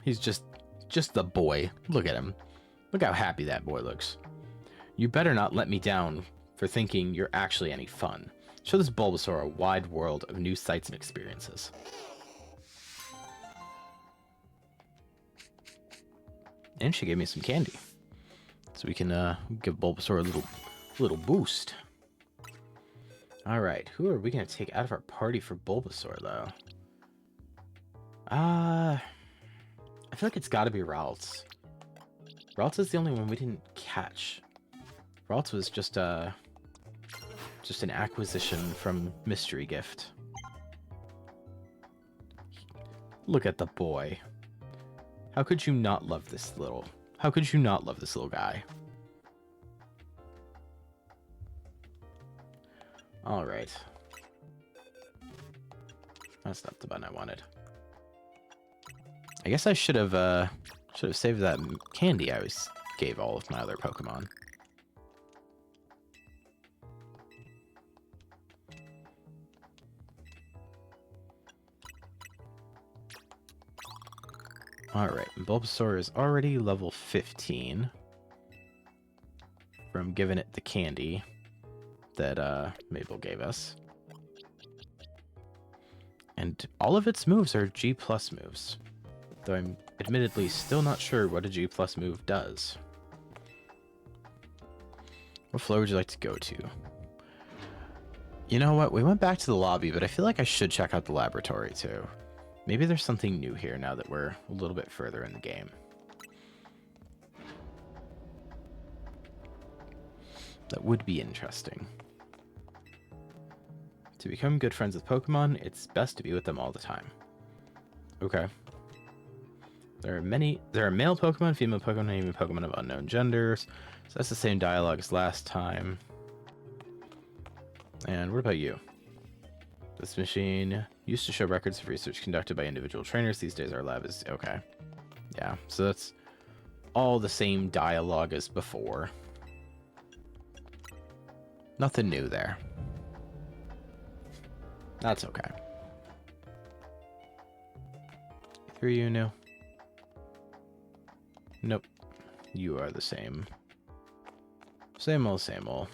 He's just the boy. Look at him. Look how happy that boy looks. You better not let me down for thinking you're actually any fun. Show this Bulbasaur a wide world of new sights and experiences. And she gave me some candy. So we can give Bulbasaur a little boost. Alright, who are we going to take out of our party for Bulbasaur, though? I I feel like it's gotta be Ralts. Ralts is the only one we didn't catch. Ralts was just an acquisition from Mystery Gift. Look at the boy. How could you not love this little... How could you not love this little guy? Alright. That's not the button I wanted. I guess I should have saved that candy I gave all of my other Pokemon. Alright, Bulbasaur is already level 15 from giving it the candy that Mabel gave us. And all of its moves are G+ moves, though I'm admittedly still not sure what a G+ move does. What floor would you like to go to? You know what? We went back to the lobby, but I feel like I should check out the laboratory too. Maybe there's something new here now that we're a little bit further in the game. That would be interesting. To become good friends with Pokemon, it's best to be with them all the time. Okay. There are male Pokemon, female Pokemon, and even Pokemon of unknown genders. So that's the same dialogue as last time. And what about you? This machine used to show records of research conducted by individual trainers. These days our lab is... Okay. Yeah, so that's all the same dialogue as before. Nothing new there. That's okay. Either you new? Nope. You are the same. Same old, same old.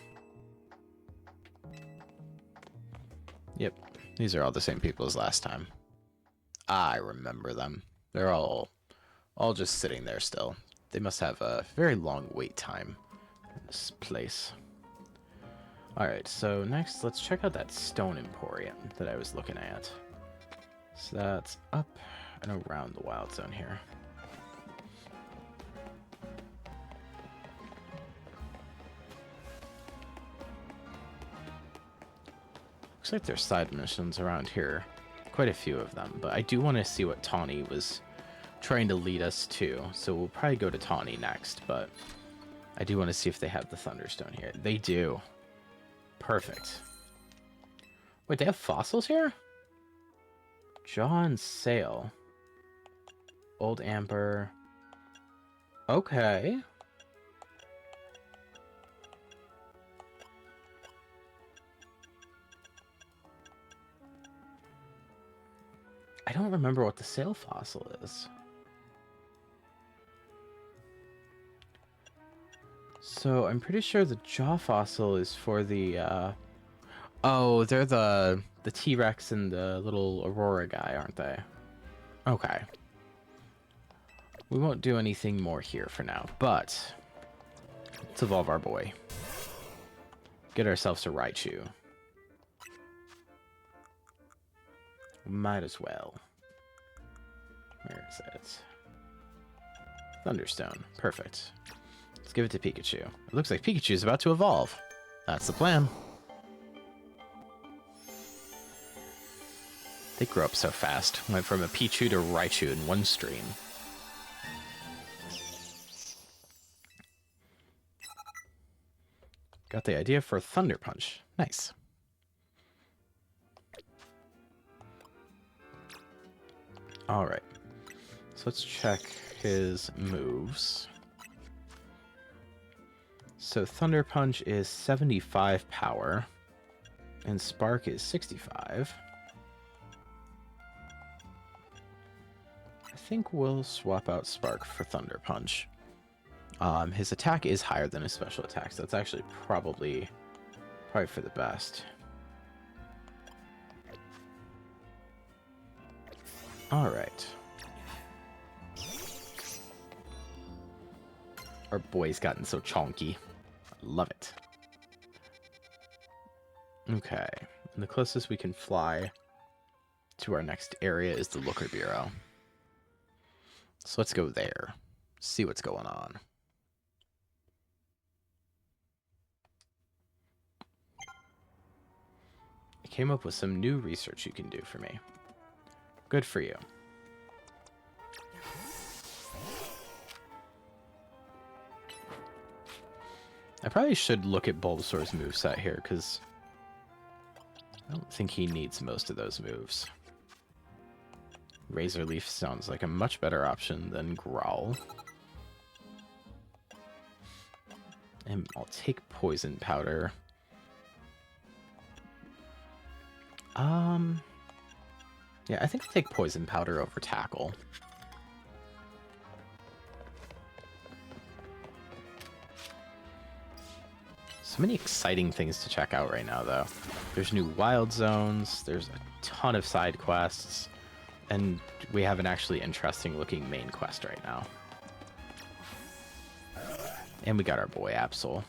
Yep. These are all the same people as last time. I remember them. They're all just sitting there still. They must have a very long wait time in this place. Alright, so next let's check out that Stone Emporium that I was looking at. So that's up and around the Wild Zone here. Looks like there's side missions around here. Quite a few of them, but I do want to see what Tawny was trying to lead us to. So we'll probably go to Tawny next, but I do want to see if they have the Thunderstone here. They do. Perfect. Wait, they have fossils here? Jaw Sale. Old Amber. Okay. I don't remember what the Sale fossil is. So I'm pretty sure the Jaw fossil is for the oh, they're the T-Rex and the little Aurora guy, aren't they? Okay. We won't do anything more here for now, but let's evolve our boy. Get ourselves a Raichu. Might as well. Where is it? Thunderstone. Perfect. Let's give it to Pikachu. It looks like Pikachu is about to evolve. That's the plan. They grow up so fast. Went from a Pichu to Raichu in one stream. Got the idea for Thunder Punch. Nice. Alright. So let's check his moves. So Thunder Punch is 75 power, and Spark is 65. I think we'll swap out Spark for Thunder Punch. His attack is higher than his special attack, so that's actually probably for the best. Alright. Our boy's gotten so chonky. I love it. Okay. And the closest we can fly to our next area is the Looker Bureau. So let's go there. See what's going on. I came up with some new research you can do for me. Good for you. I probably should look at Bulbasaur's moveset here, because I don't think he needs most of those moves. Razor Leaf sounds like a much better option than Growl. And I'll take Poison Powder. Yeah, I think I'll take Poison Powder over Tackle. So many exciting things to check out right now, though. There's new wild zones, there's a ton of side quests, and we have an actually interesting looking main quest right now. And we got our boy Absol.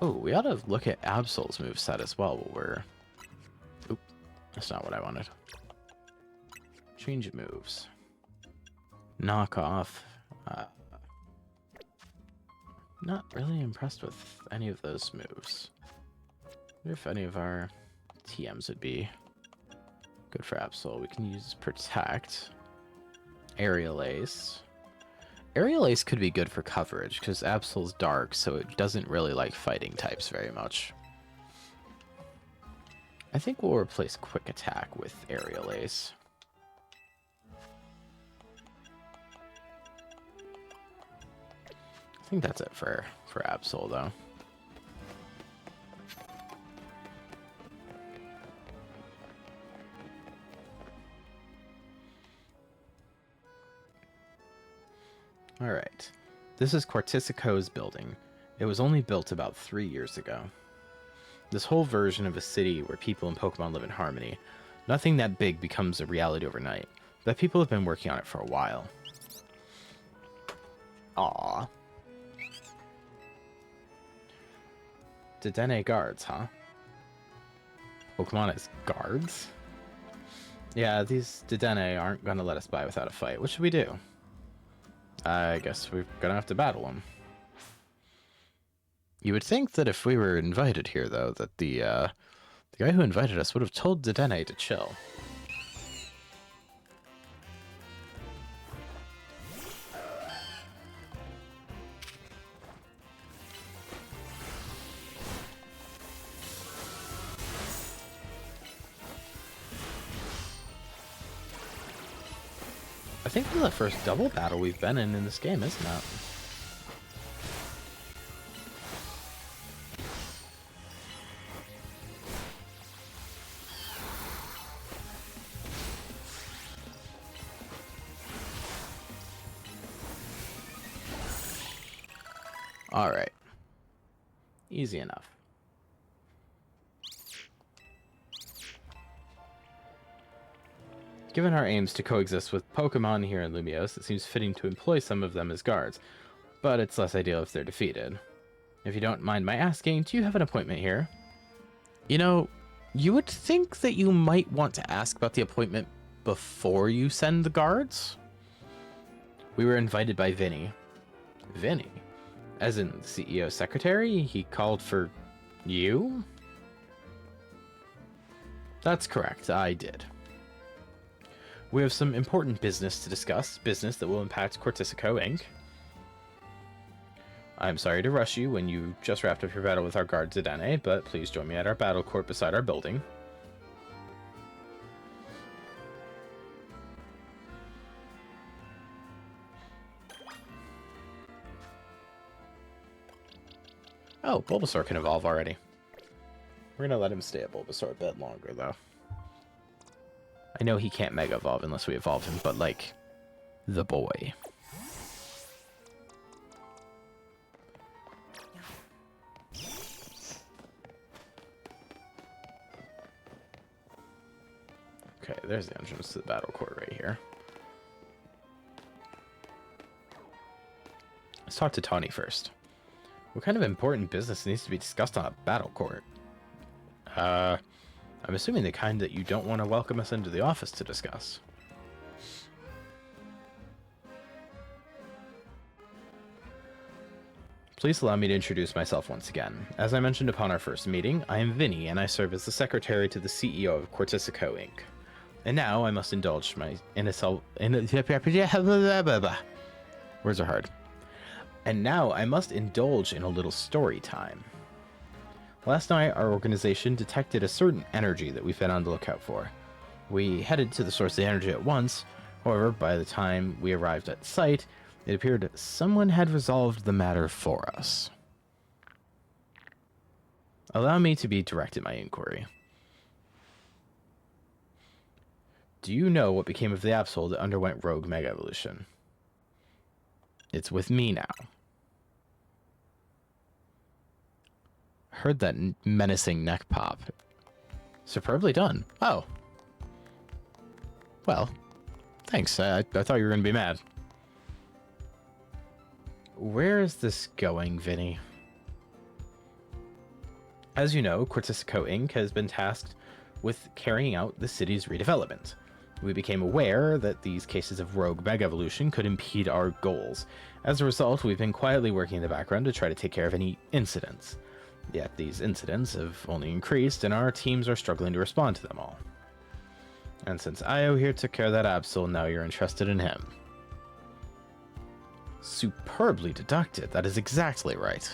Oh, we ought to look at Absol's moveset as well while we're... Oop, that's not what I wanted. Change moves. Knock off. Not really impressed with any of those moves. I wonder if any of our TMs would be good for Absol. We can use Protect. Aerial Ace. Aerial Ace could be good for coverage, because Absol's dark, so it doesn't really like fighting types very much. I think we'll replace Quick Attack with Aerial Ace. I think that's it for Absol, though. Alright. This is Corticico's building. It was only built about 3 years ago. This whole version of a city where people and Pokemon live in harmony. Nothing that big becomes a reality overnight, but people have been working on it for a while. Aww. Dedenne guards, huh? Pokemon as guards? Yeah, these Dedenne aren't gonna let us by without a fight. What should we do? I guess we're gonna have to battle them. You would think that if we were invited here, though, that the guy who invited us would have told Dedenne to chill. I think this is the first double battle we've been in this game, isn't it? Alright. Easy enough. Given our aims to coexist with Pokemon here in Lumiose, it seems fitting to employ some of them as guards, but it's less ideal if they're defeated. If you don't mind my asking, do you have an appointment here? You know, you would think that you might want to ask about the appointment before you send the guards? We were invited by Vinny. Vinny? As in the CEO's secretary? He called for you? That's correct, I did. We have some important business to discuss, business that will impact Corticico, Inc. I'm sorry to rush you when you just wrapped up your battle with our guard Dedenne, but please join me at our battle court beside our building. Oh, Bulbasaur can evolve already. We're gonna let him stay at Bulbasaur a bit longer, though. I know he can't Mega Evolve unless we evolve him, but, like, the boy. Okay, there's the entrance to the battle court right here. Let's talk to Tawny first. What kind of important business needs to be discussed on a battle court? I'm assuming the kind that you don't want to welcome us into the office to discuss. Please allow me to introduce myself once again. As I mentioned upon our first meeting, I am Vinny, and I serve as the secretary to the CEO of Cortisico Inc. And now I must indulge my words are hard. And now I must indulge in a little story time. Last night, our organization detected a certain energy that we've been on the lookout for. We headed to the source of the energy at once. However, by the time we arrived at site, it appeared someone had resolved the matter for us. Allow me to be direct in my inquiry. Do you know what became of the Absol that underwent rogue mega evolution? It's with me now. Heard that menacing neck pop. Superbly done. Oh. Well, thanks. I thought you were going to be mad. Where is this going, Vinny? As you know, Cortisico Inc. has been tasked with carrying out the city's redevelopment. We became aware that these cases of rogue mega evolution could impede our goals. As a result, we've been quietly working in the background to try to take care of any incidents. Yet these incidents have only increased, and our teams are struggling to respond to them all. And since Io here took care of that Absol, now you're interested in him. Superbly deducted. That is exactly right.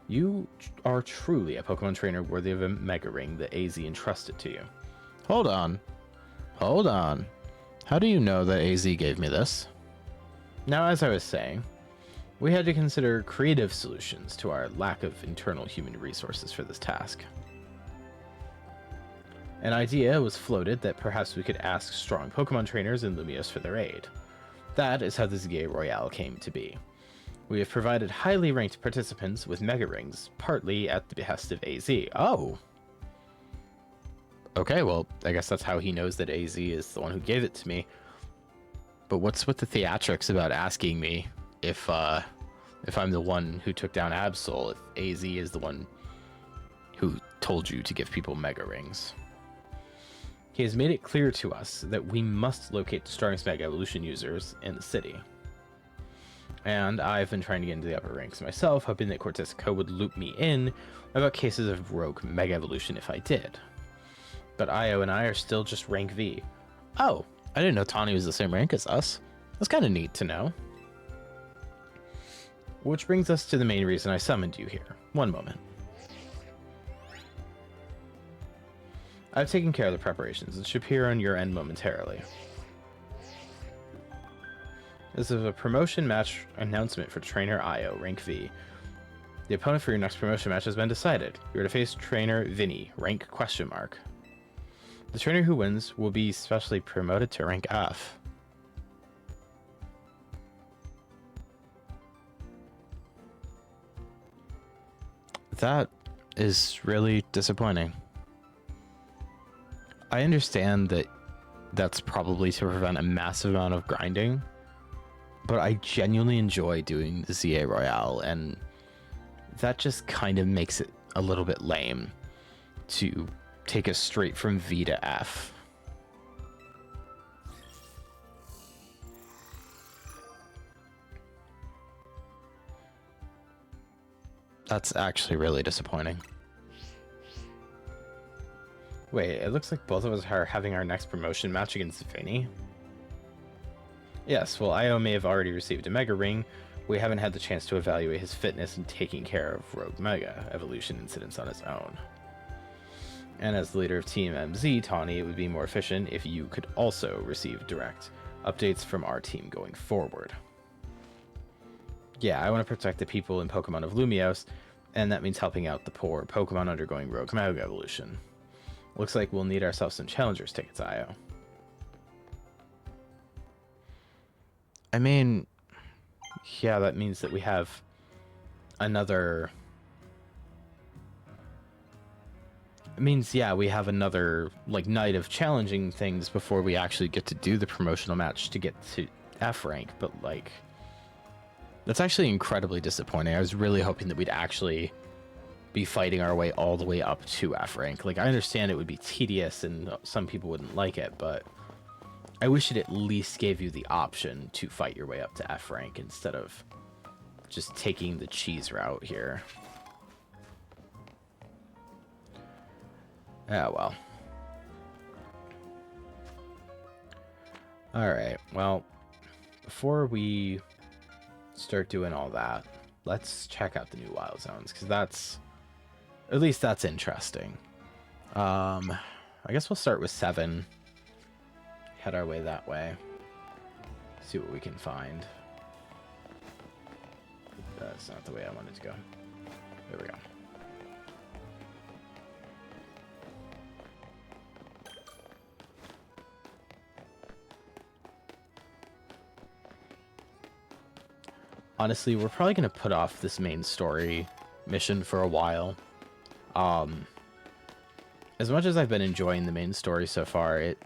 You are truly a Pokemon trainer worthy of a Mega Ring that AZ entrusted to you. Hold on. Hold on. How do you know that AZ gave me this? Now, as I was saying, we had to consider creative solutions to our lack of internal human resources for this task. An idea was floated that perhaps we could ask strong Pokemon trainers in Lumiose for their aid. That is how the ZA Royale came to be. We have provided highly ranked participants with Mega Rings, partly at the behest of AZ. Oh! Okay, well, I guess that's how he knows that AZ is the one who gave it to me. But what's with the theatrics about asking me if I'm the one who took down Absol, if AZ is the one who told you to give people Mega Rings? He has made it clear to us that we must locate the strongest Mega Evolution users in the city. And I've been trying to get into the upper ranks myself, hoping that Cortisico would loop me in about cases of rogue Mega Evolution if I did. But Io and I are still just rank V. Oh, I didn't know Tawny was the same rank as us. That's kind of neat to know. Which brings us to the main reason I summoned you here. One moment. I've taken care of the preparations. It should appear on your end momentarily. This is a promotion match announcement for Trainer Io, rank V. The opponent for your next promotion match has been decided. You are to face Trainer Vinny, rank question mark. The trainer who wins will be specially promoted to rank F. That is really disappointing. I understand that that's probably to prevent a massive amount of grinding, but I genuinely enjoy doing the ZA Royale, and that just kind of makes it a little bit lame to take us straight from V to F. That's actually really disappointing. Wait, it looks like both of us are having our next promotion match against Vinny. Yes, well, Io may have already received a Mega Ring. We haven't had the chance to evaluate his fitness in taking care of Rogue Mega Evolution incidents on his own. And as the leader of Team MZ, Tawny, it would be more efficient if you could also receive direct updates from our team going forward. Yeah, I want to protect the people in Pokemon of Lumiose, and that means helping out the poor Pokemon undergoing Rogue Mega Evolution. Looks like we'll need ourselves some Challengers tickets, Io. I mean, yeah, that means that we have it means, yeah, we have another, like, night of challenging things before we actually get to do the promotional match to get to F rank, but, like, that's actually incredibly disappointing. I was really hoping that we'd actually be fighting our way all the way up to F rank. Like, I understand it would be tedious and some people wouldn't like it, but I wish it at least gave you the option to fight your way up to F rank instead of just taking the cheese route here. Ah, well. Alright, well, before we start doing all that, let's check out the new wild zones, because that's, at least that's interesting. I guess we'll start with 7. Head our way that way. See what we can find. That's not the way I wanted to go. There we go. Honestly, we're probably going to put off this main story mission for a while. As much as I've been enjoying the main story so far, it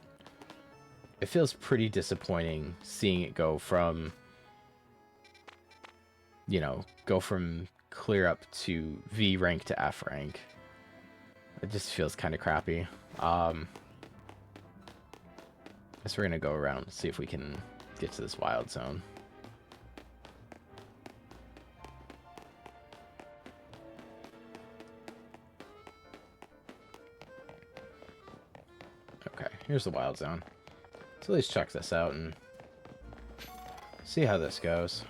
feels pretty disappointing seeing it go from, you know, go from clear up to V rank to F rank. It just feels kind of crappy. I guess we're going to go around and see if we can get to this wild zone. Okay, here's the wild zone. So let's check this out and see how this goes.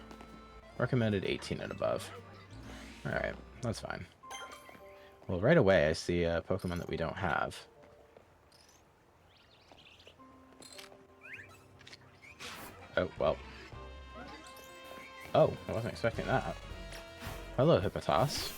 Recommended 18 and above. Alright, that's fine. Well, right away I see a Pokemon that we don't have. Oh, well. Oh, I wasn't expecting that. Hello, Hippotas.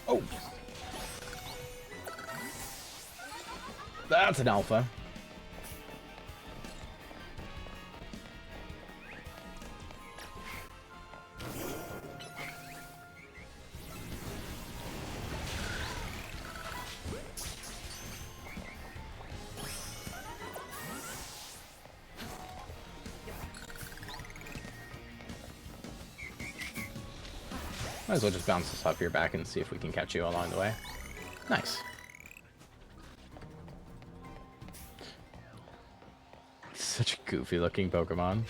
Oh! That's an alpha. Might as well just bounce this off your back and see if we can catch you along the way. Nice. Such a goofy looking Pokemon.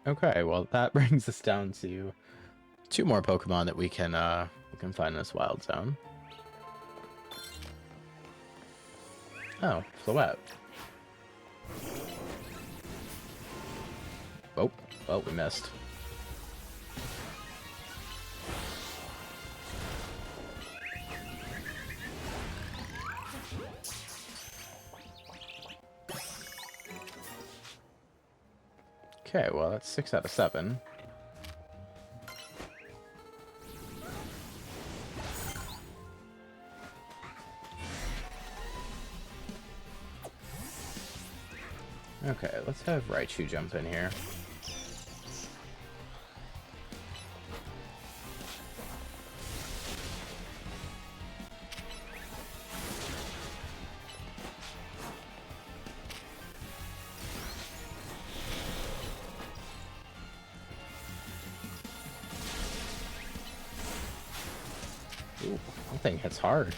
Okay, well that brings us down to 2 more Pokemon that we can find in this wild zone. Oh, Floette. Oh, well, we missed. Okay, well, that's 6 out of 7. Okay, let's have Raichu jump in here. Ooh, that thing hits hard.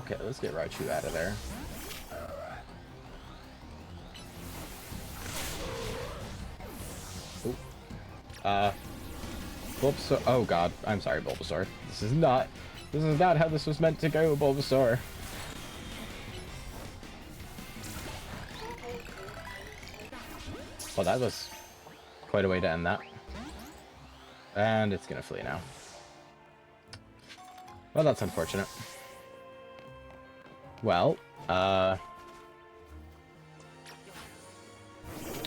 Okay, let's get Raichu out of there. Ooh. Bulbasaur. Oh god, I'm sorry, Bulbasaur. This is not how this was meant to go, Bulbasaur. Well, that was quite a way to end that. And it's gonna flee now. Well, that's unfortunate. Well, ah,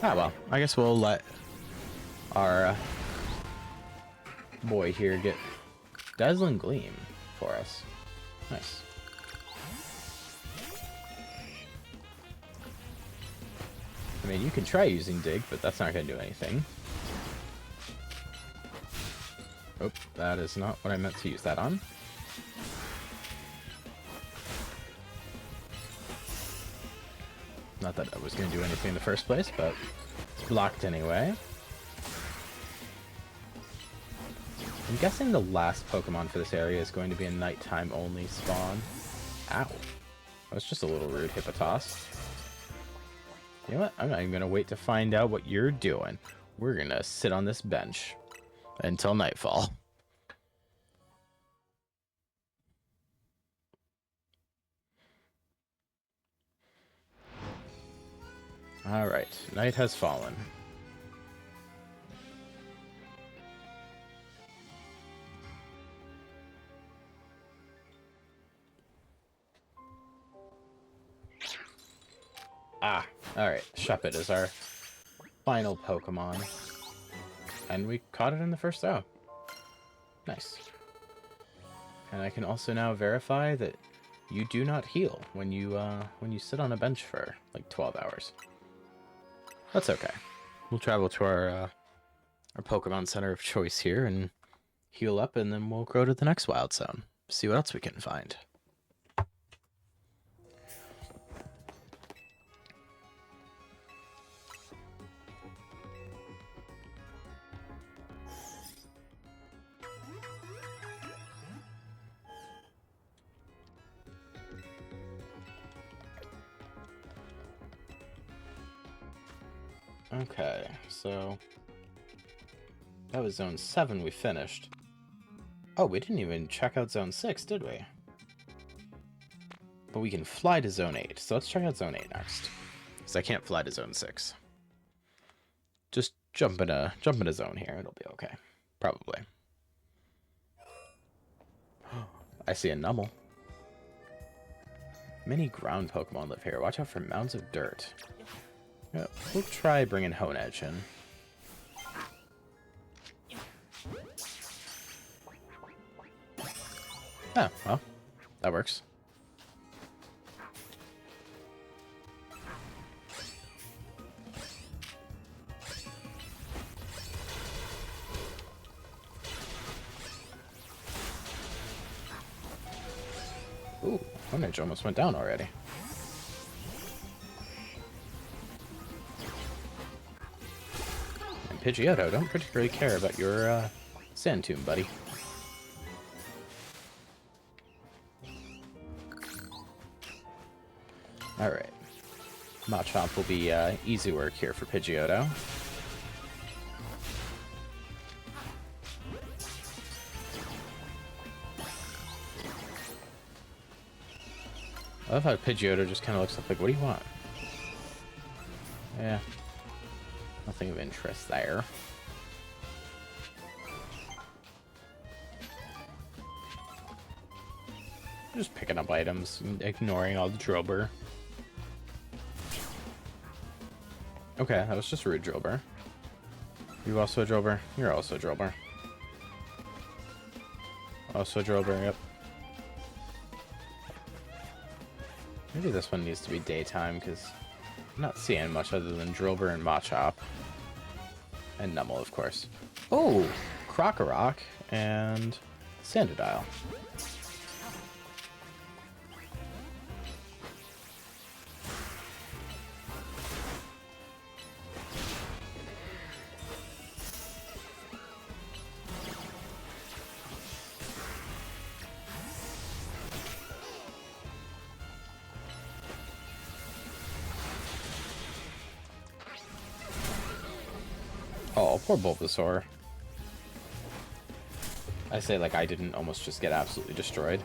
well, I guess we'll let our boy here get Dazzling Gleam for us. Nice. I mean, you can try using Dig, but that's not going to do anything. Oh, that is not what I meant to use that on. Not that I was going to do anything in the first place, but it's blocked anyway. I'm guessing the last Pokemon for this area is going to be a nighttime only spawn. Ow. That was just a little rude, Hippotas. You know what? I'm not even going to wait to find out what you're doing. We're going to sit on this bench until nightfall. Alright, night has fallen. Ah, alright. Shuppet is our final Pokemon. And we caught it in the first throw. Nice. And I can also now verify that you do not heal when you sit on a bench for like 12 hours. That's okay. We'll travel to our Pokemon Center of choice here and heal up, and then we'll go to the next Wild Zone. See what else we can find. Okay, so that was Zone 7 we finished. Oh, we didn't even check out Zone 6, did we? But we can fly to Zone 8, so let's check out Zone 8 next. Because I can't fly to Zone 6. Just jump in a zone here, it'll be okay. Probably. I see a Numel. Many ground Pokemon live here. Watch out for mounds of dirt. Yeah, we'll try bringing Honedge in. Oh, well, that works. Ooh, Honedge almost went down already. Pidgeotto, don't particularly care about your Sand Tomb, buddy. Alright. Machop will be easy work here for Pidgeotto. I love how Pidgeotto just kind of looks up like, what do you want? Yeah. Nothing of interest there. Just picking up items, ignoring all the Drillbur. Okay, that was just rude, Drillbur. You also a Drillbur? You're also a Drillbur. Also a Drillbur, yep. Maybe this one needs to be daytime, because I'm not seeing much other than Drillbur and Machop. And Numel, of course. Oh! Krokorok and Sandodile. Oh, poor Bulbasaur. I say like I didn't almost just get absolutely destroyed.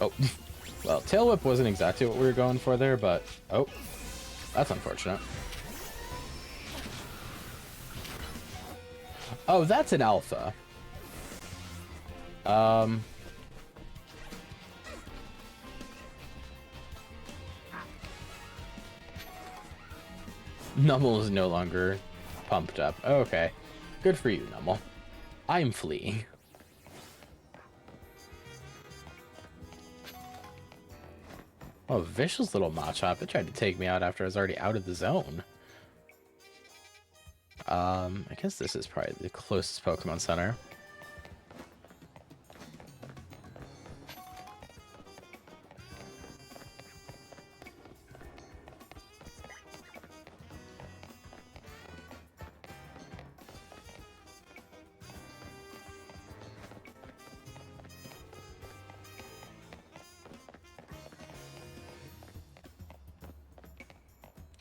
Oh, well, Tail Whip wasn't exactly what we were going for there, but... Oh, that's unfortunate. Oh, that's an alpha. Nummel is no longer pumped up. Okay. Good for you, Nummel. I'm fleeing. Oh, vicious little Machop. It tried to take me out after I was already out of the zone. I guess this is probably the closest Pokemon Center.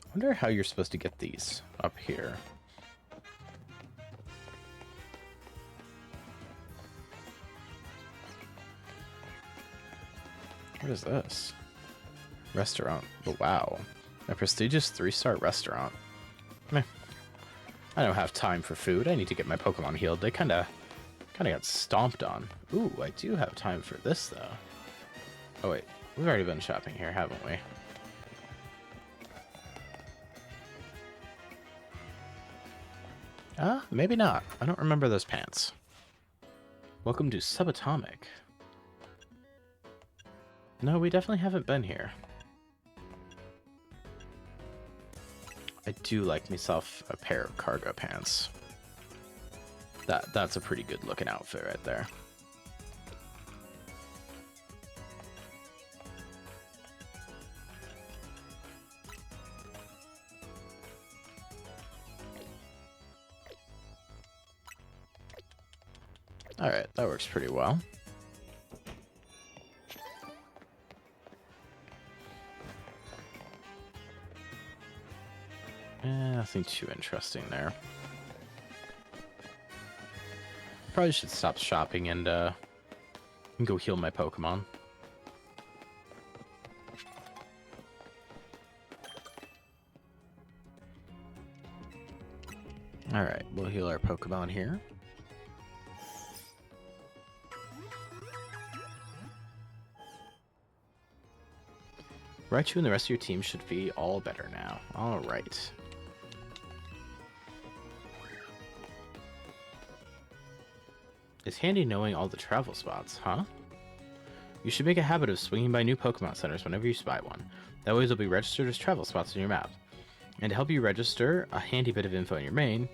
I wonder how you're supposed to get these up here. What is this? Restaurant. Oh, wow. A prestigious 3-star restaurant. Meh. I don't have time for food. I need to get my Pokemon healed. They kinda got stomped on. Ooh, I do have time for this, though. Oh, wait. We've already been shopping here, haven't we? Maybe not. I don't remember those pants. Welcome to Subatomic. No, we definitely haven't been here. I do like myself a pair of cargo pants. That's a pretty good looking outfit right there. Alright, that works pretty well. Nothing too interesting there. Probably should stop shopping and go heal my Pokemon. Alright, we'll heal our Pokemon here. Raichu and the rest of your team should be all better now. Alright. It's handy knowing all the travel spots, huh? You should make a habit of swinging by new Pokemon centers whenever you spy one. That way they'll be registered as travel spots on your map. And to help you register a handy bit of info in your main,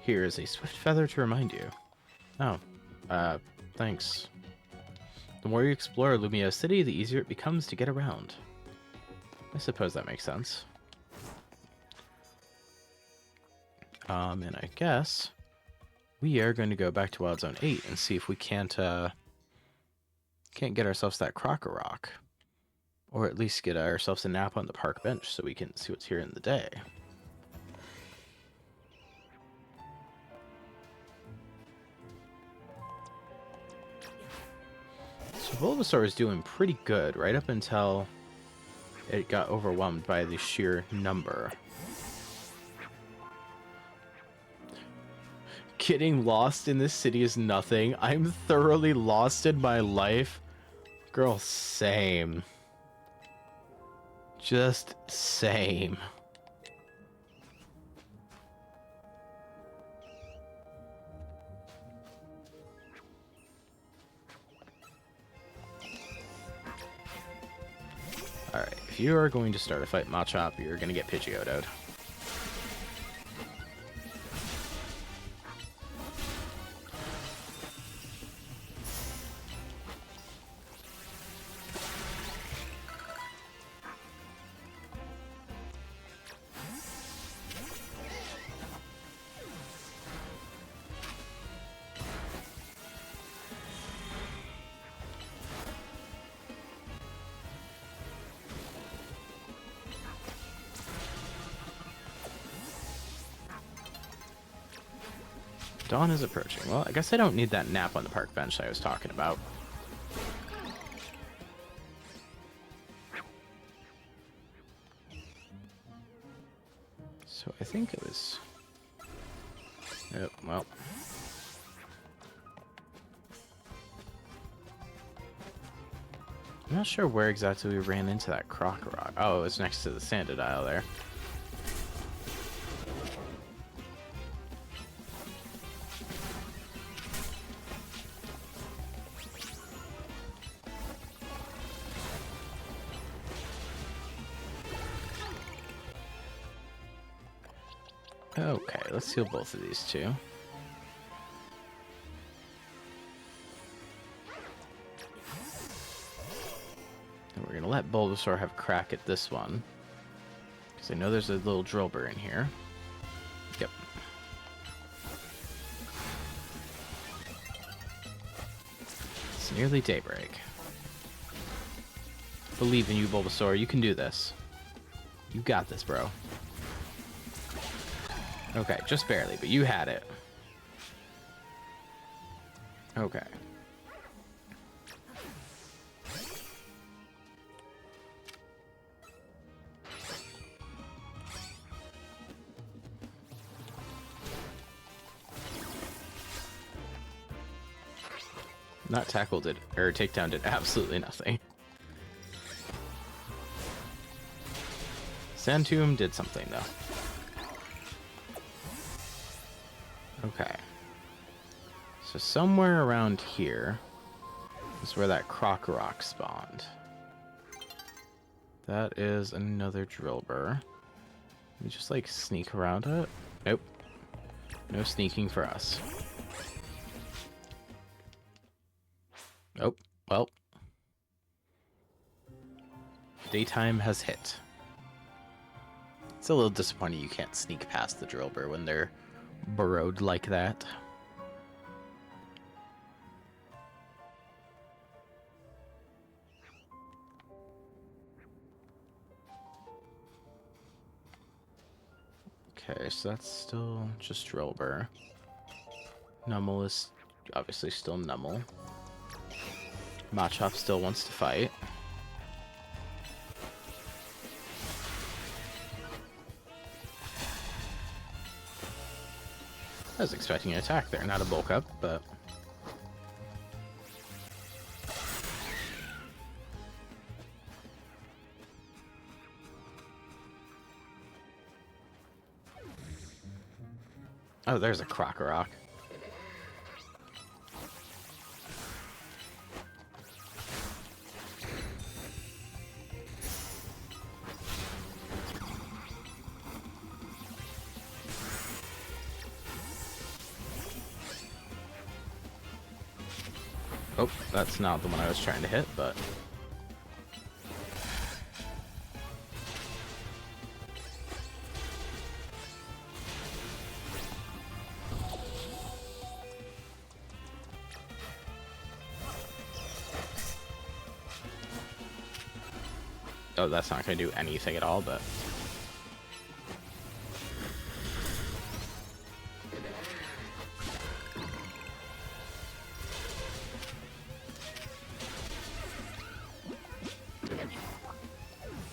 here is a Swift Feather to remind you. Oh, thanks. The more you explore Lumio City, the easier it becomes to get around. I suppose that makes sense. And I guess we are going to go back to Wild Zone 8 and see if we can't get ourselves that Crocker Rock. Or at least get ourselves a nap on the park bench so we can see what's here in the day. So Bulbasaur was doing pretty good right up until it got overwhelmed by the sheer number. Getting lost in this city is nothing. I'm thoroughly lost in my life. Girl, same. Just same. Alright, if you are going to start a fight Machop, you're going to get Pidgeottoed. Dawn is approaching. Well, I guess I don't need that nap on the park bench that I was talking about. So I think it was... Oh, well... I'm not sure where exactly we ran into that croc rock. Oh, it was next to the sanded isle there. Okay, let's heal both of these two. And we're going to let Bulbasaur have a crack at this one. Because I know there's a little Drillbur in here. Yep. It's nearly daybreak. Believe in you, Bulbasaur. You can do this. You got this, bro. Okay, just barely, but you had it. Okay. Not tackle did, or takedown did absolutely nothing. Sand Tomb did something, though. Okay. So somewhere around here is where that Croc Rock spawned. That is another Drillbur. Let me just, like, sneak around it. Nope. No sneaking for us. Oh, well. Daytime has hit. It's a little disappointing you can't sneak past the Drillbur when they're burrowed like that. Okay, so that's still just Drillbur. Numel is obviously still Numel. Machop still wants to fight. I was expecting an attack there, not a bulk up, but... Oh, there's a Crocorock. Oh, that's not the one I was trying to hit, but... Oh, that's not going to do anything at all, but...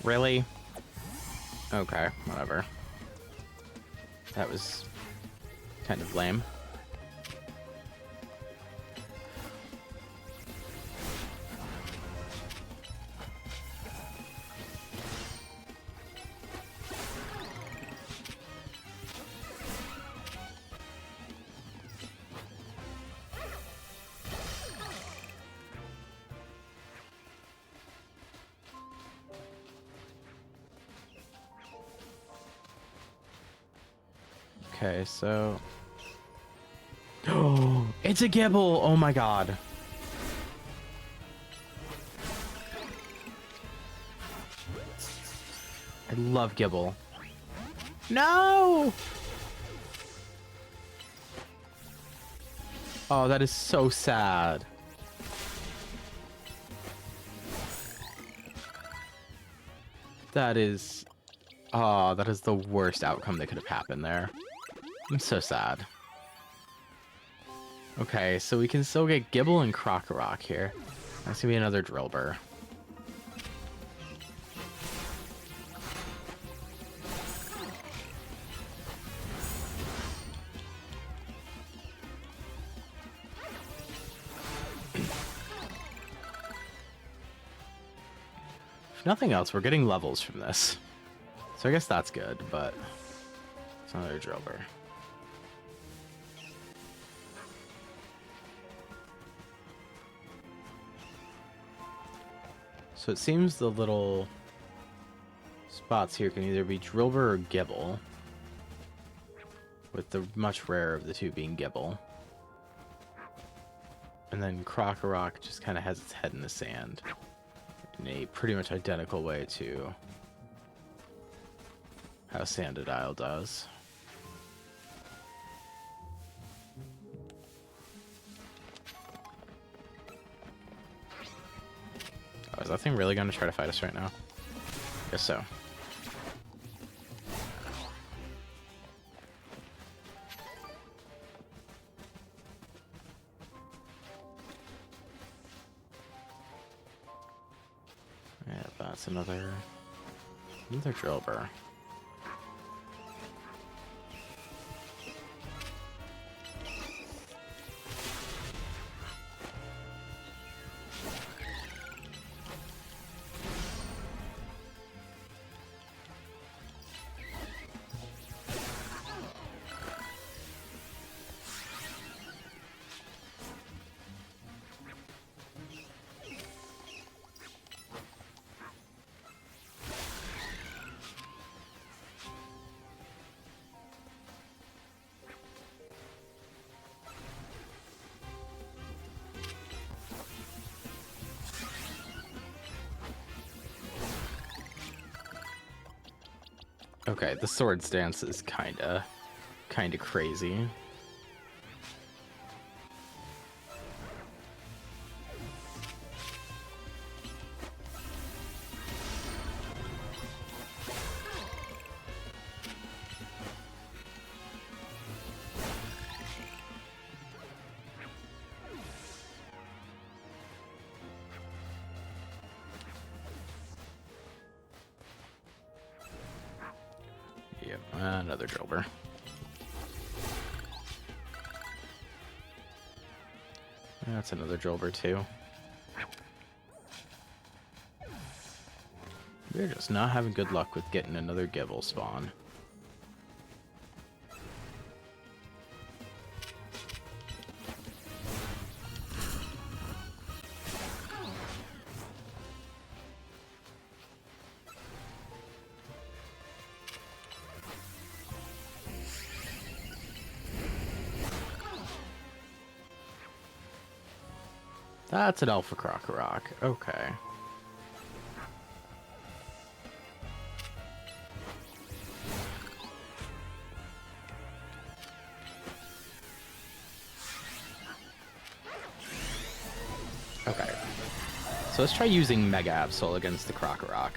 Really? Okay, whatever. That was kind of lame. Okay, so... Oh, it's a Gibble! Oh my god. I love Gibble. No! Oh, that is so sad. That is... Oh, that is the worst outcome that could have happened there. I'm so sad. Okay, so we can still get Gibble and Krokorok here. That's gonna be another Drillbur. If nothing else, we're getting levels from this. So I guess that's good, but it's another Drillbur. So it seems the little spots here can either be Drillbur or Gibble, with the much rarer of the two being Gibble. And then Krokorok just kind of has its head in the sand in a pretty much identical way to how Sandadile does. Oh, is that thing really going to try to fight us right now? Guess so. Yeah, that's another Drillbur. Okay, the Swords Dance is kinda crazy. Yep, another Drillbur. That's another Drillbur too. We're just not having good luck with getting another Gibble spawn. That's an Alpha Krokorok. Okay. Okay. So let's try using Mega Absol against the Krokorok.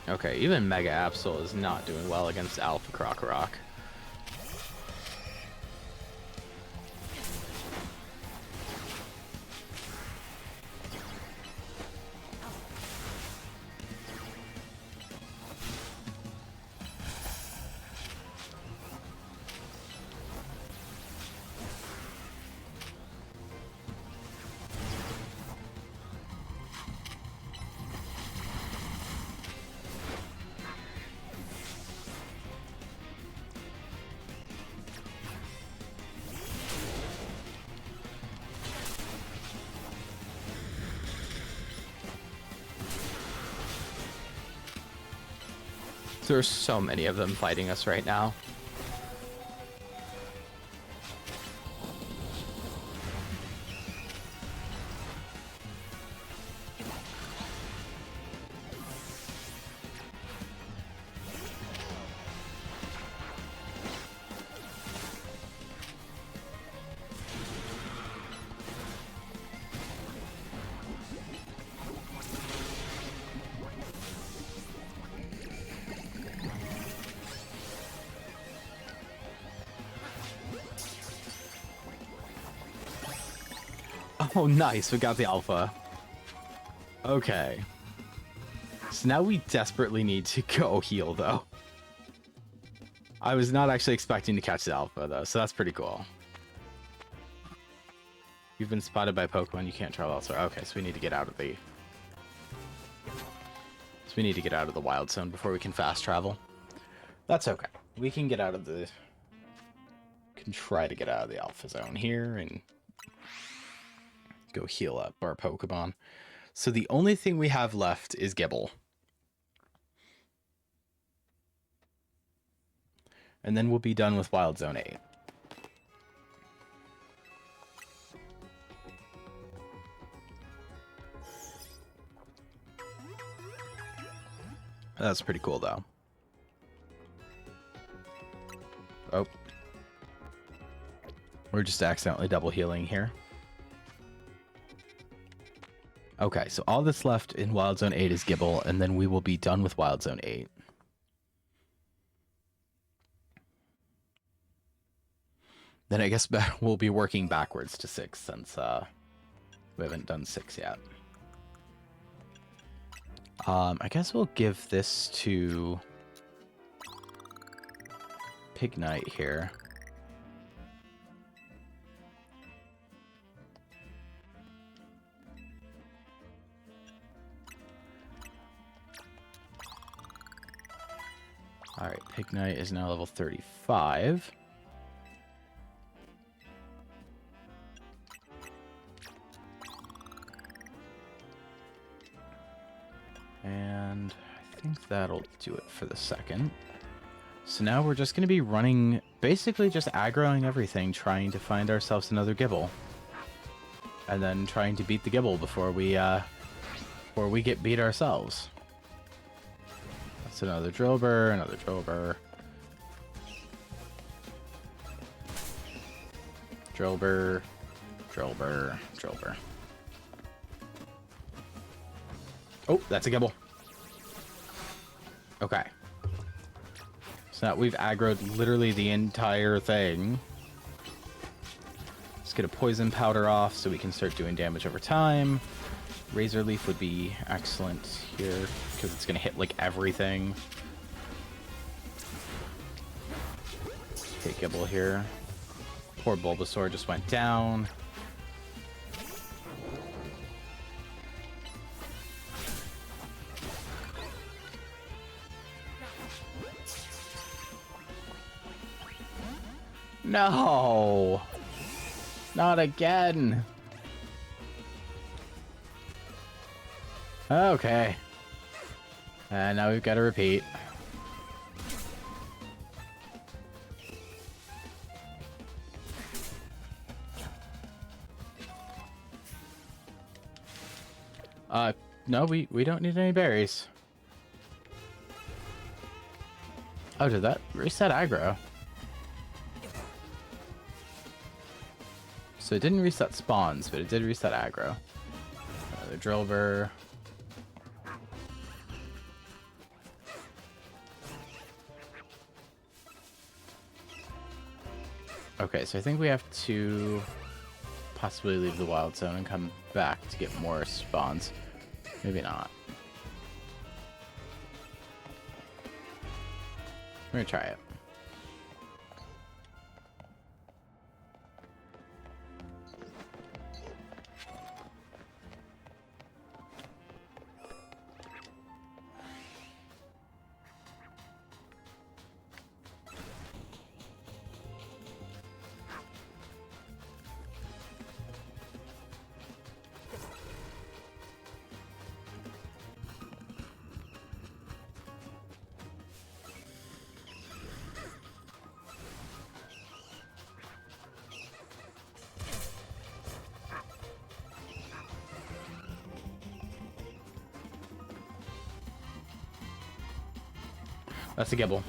Okay, even Mega Absol is not doing well against Alpha Krokorok. There's so many of them fighting us right now. Oh, nice. We got the alpha. Okay. So now we desperately need to go heal, though. I was not actually expecting to catch the alpha, though, so that's pretty cool. You've been spotted by Pokemon. You can't travel elsewhere. Okay, so we need to get out of the... So we need to get out of the wild zone before we can fast travel. That's okay. We can get out of the... Can try to get out of the alpha zone here and go heal up our Pokemon. So the only thing we have left is Gibble. And then we'll be done with Wild Zone 8. That's pretty cool, though. Oh. We're just accidentally double healing here. Okay, so all that's left in Wild Zone 8 is Gibble, and then we will be done with Wild Zone 8. Then I guess we'll be working backwards to 6, since we haven't done 6 yet. I guess we'll give this to Pig Knight here. Alright, Pig Knight is now level 35. And I think that'll do it for the second. So now we're just going to be running, basically just aggroing everything, trying to find ourselves another Gibble. And then trying to beat the Gibble before we get beat ourselves. That's another Drillbur, another Drillbur. Drillbur, Drillbur, Drillbur. Oh, that's a Gibble. Okay. So now we've aggroed literally the entire thing. Let's get a poison powder off so we can start doing damage over time. Razor Leaf would be excellent here because it's going to hit like everything. Okay, Gibble here. Poor Bulbasaur just went down. No! Not again! Okay. And now we've got to repeat. No, we don't need any berries. Oh, did that reset aggro? So it didn't reset spawns, but it did reset aggro. The Drillbur. Okay, so I think we have to possibly leave the wild zone and come back to get more spawns. Maybe not. We're gonna try it. That's a Gibble.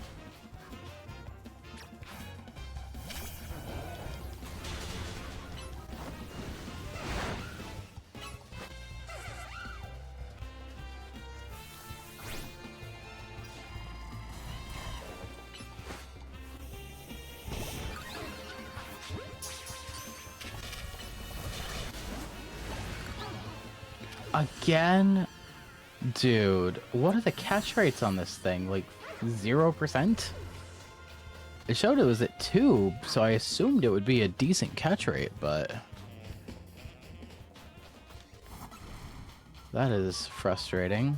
Again? Dude, what are the catch rates on this thing? Like 0%? It showed it was at 2, so I assumed it would be a decent catch rate, but that is frustrating.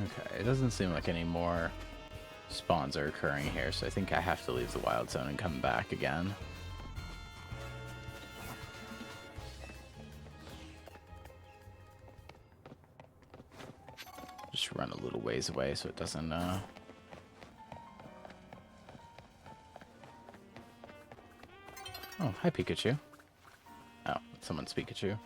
Okay, it doesn't seem like any more spawns are occurring here, so I think I have to leave the wild zone and come back again. Just run a little ways away so it doesn't, Oh, hi Pikachu. Oh, someone's Pikachu.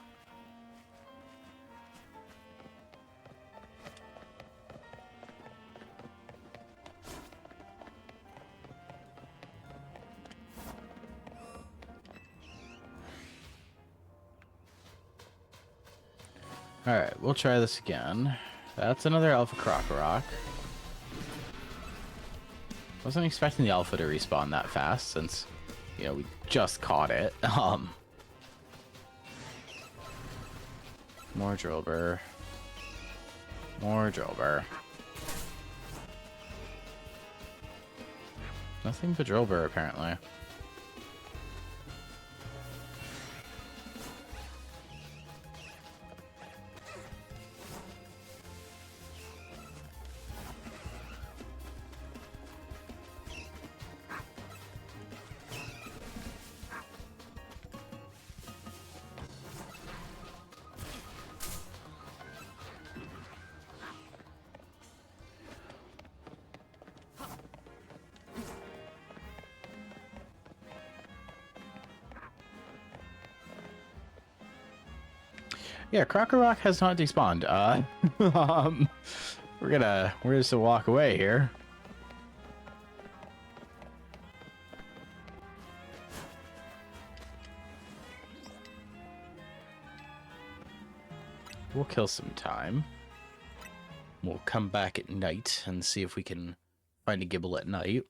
Alright, we'll try this again. That's another Alpha Crocorock. Wasn't expecting the Alpha to respawn that fast since, you know, we just caught it. More Drillbur. More Drillbur. Nothing but Drillbur, apparently. Yeah, Crocorock has not despawned. We're just to walk away here. We'll kill some time. We'll come back at night and see if we can find a Gibble at night.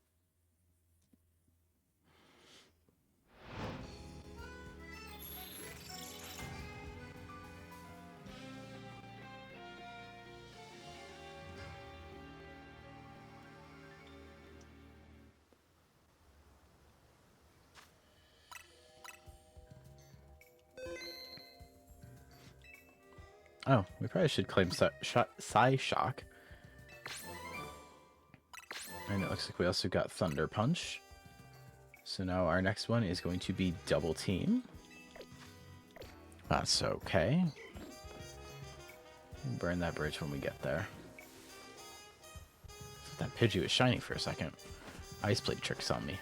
Oh, we probably should claim Psyshock. And it looks like we also got Thunder Punch. So now our next one is going to be Double Team. That's okay. We'll burn that bridge when we get there. That Pidgey was shiny for a second. Ice played tricks on me.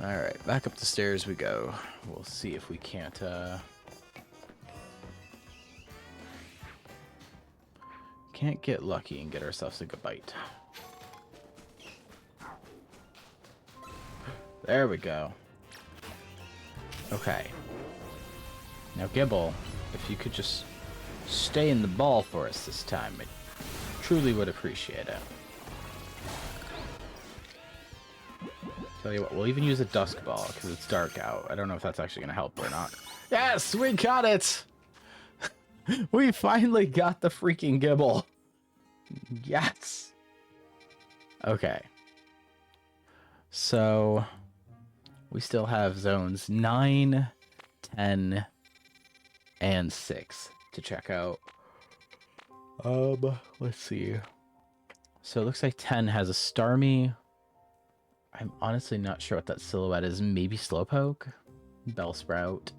Alright, back up the stairs we go. We'll see if we can't, can't get lucky and get ourselves a good bite. There we go. Okay. Now, Gibble, if you could just stay in the ball for us this time, I truly would appreciate it. Tell you what, we'll even use a Dusk Ball because it's dark out. I don't know if that's actually going to help or not. Yes, we got it! We finally got the freaking Gibble. Yes! Okay. So, we still have zones 9, 10, and 6 to check out. Let's see. So it looks like 10 has a Starmie. I'm honestly not sure what that silhouette is. Maybe Slowpoke? Bellsprout.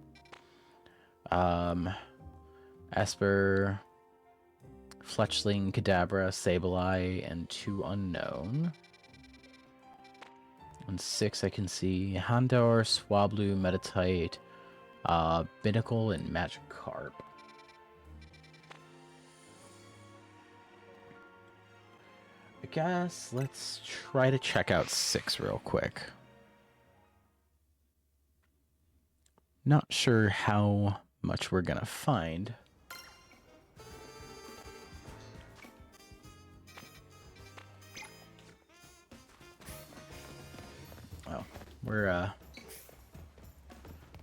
Esper. Fletchling, Kadabra, Sableye, and 2 unknown. On 6, I can see Houndour, Swablu, Metatite, Binnacle, and Magikarp. I guess let's try to check out 6 real quick. Not sure how much we're gonna find. Well, we're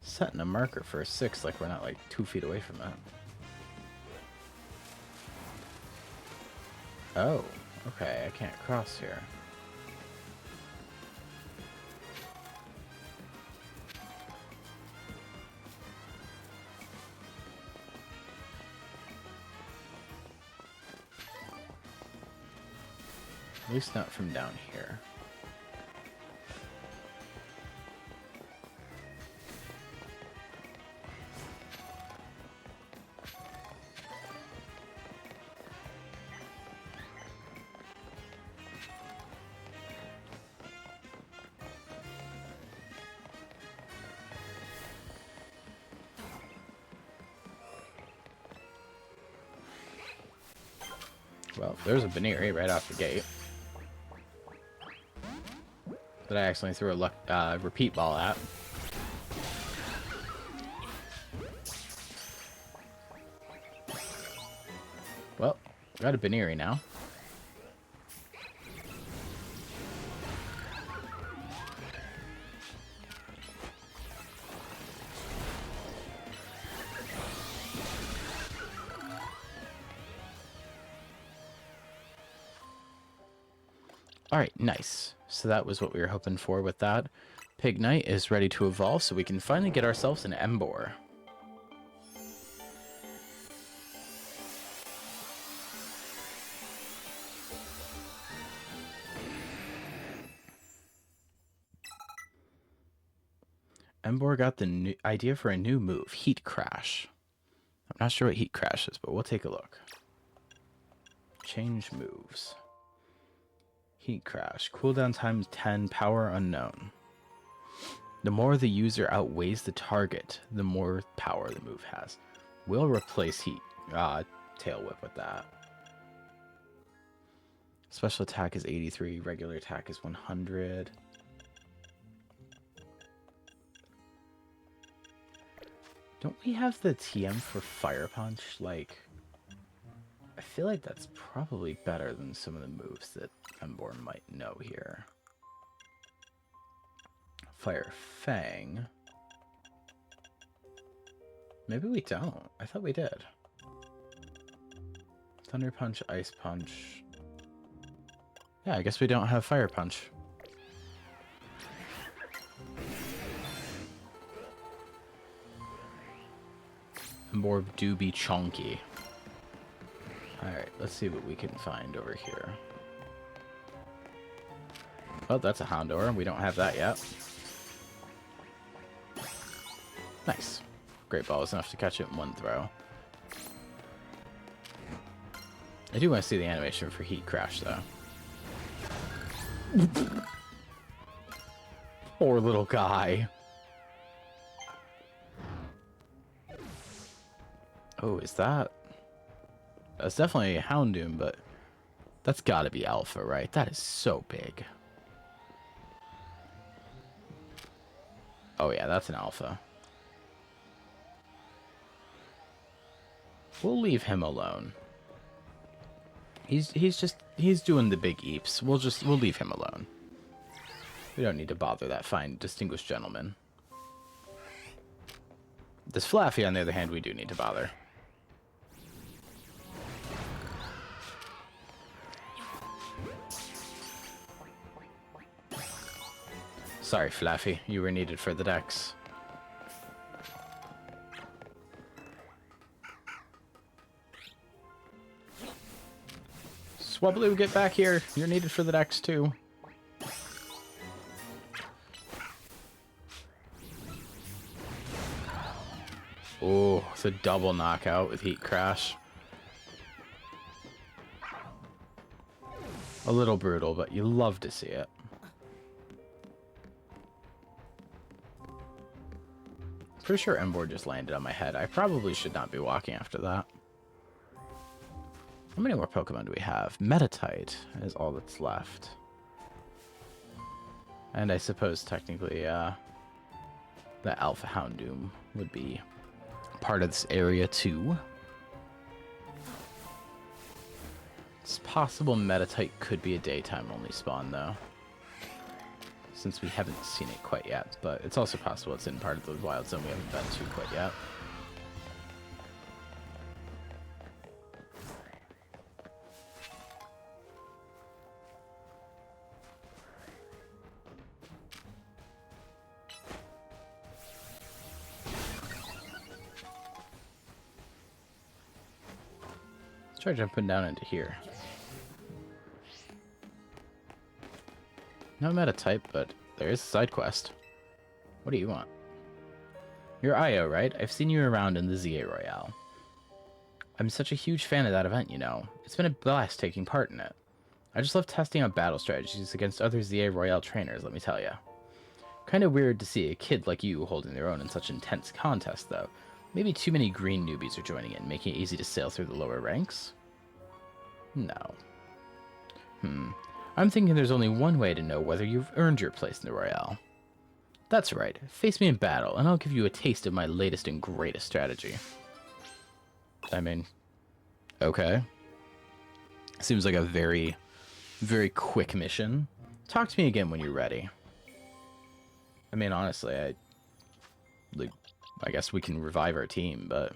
setting a marker for a 6, like we're not like 2 feet away from that. Oh, okay, I can't cross here. At least not from down here. Well, there's a Baneri right off the gate that I accidentally threw a repeat ball at. Well, got a Baneri now. Alright, nice. So that was what we were hoping for with that. Pig Knight is ready to evolve, so we can finally get ourselves an Emboar. Emboar got the new idea for a new move, Heat Crash. I'm not sure what Heat Crash is, but we'll take a look. Change moves. Heat Crash. Cooldown times 10, power unknown. The more the user outweighs the target, the more power the move has. We'll replace Tail Whip with that. Special attack is 83, regular attack is 100. Don't we have the TM for Fire Punch? Like, I feel like that's probably better than some of the moves that Emboar might know here. Fire Fang. Maybe we don't. I thought we did. Thunder Punch, Ice Punch. Yeah, I guess we don't have Fire Punch. Emboar do be chonky. Alright, let's see what we can find over here. Oh, that's a Houndour. We don't have that yet. Nice. Great Ball is enough to catch it in one throw. I do want to see the animation for Heat Crash, though. Poor little guy. Oh, is that... That's definitely a Houndoom, but that's got to be Alpha, right? That is so big. Oh yeah, that's an Alpha. We'll leave him alone. He's doing the big eeps. We'll leave him alone. We don't need to bother that fine, distinguished gentleman. This Flaffy, on the other hand, we do need to bother. Sorry, Flaffy. You were needed for the decks. Swablu, get back here. You're needed for the decks, too. Oh, it's a double knockout with Heat Crash. A little brutal, but you love to see it. pretty sure Emboar just landed on my head. I probably should not be walking after that. How many more Pokemon do we have? Metatite is all that's left. And I suppose technically the Alpha Houndoom would be part of this area too. It's possible Metatite could be a daytime only spawn though, since we haven't seen it quite yet, but it's also possible it's in part of the wild zone we haven't been to quite yet. Let's try jumping down into here. No meta type, but there is a side quest. What do you want? You're Io, right? I've seen you around in the ZA Royale. I'm such a huge fan of that event, you know. It's been a blast taking part in it. I just love testing out battle strategies against other ZA Royale trainers, let me tell ya. Kinda weird to see a kid like you holding their own in such intense contests, though. Maybe too many green newbies are joining in, making it easy to sail through the lower ranks? No. I'm thinking there's only one way to know whether you've earned your place in the Royale. That's right. Face me in battle, and I'll give you a taste of my latest and greatest strategy. I mean, okay. Seems like a very, very quick mission. Talk to me again when you're ready. I mean, honestly, I guess we can revive our team, but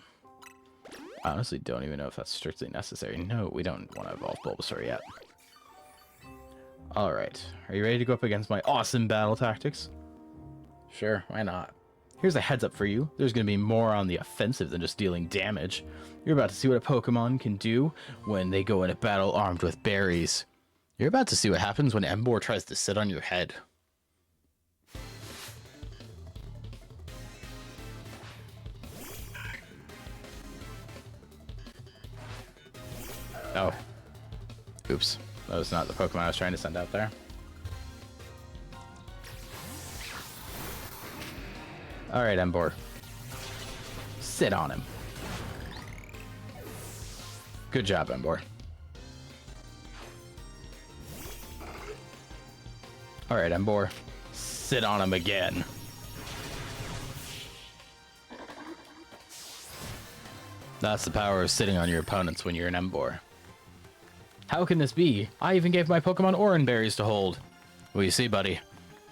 I honestly don't even know if that's strictly necessary. No, we don't want to evolve Bulbasaur yet. Alright, are you ready to go up against my awesome battle tactics? Sure, why not? Here's a heads up for you. There's going to be more on the offensive than just dealing damage. You're about to see what a Pokemon can do when they go into battle armed with berries. You're about to see what happens when Emboar tries to sit on your head. Oh. Oops. That was not the Pokemon I was trying to send out there. Alright, Emboar. Sit on him. Good job, Emboar. Alright, Emboar. Sit on him again. That's the power of sitting on your opponents when you're an Emboar. How can this be? I even gave my Pokemon Oran berries to hold. Well, you see, buddy,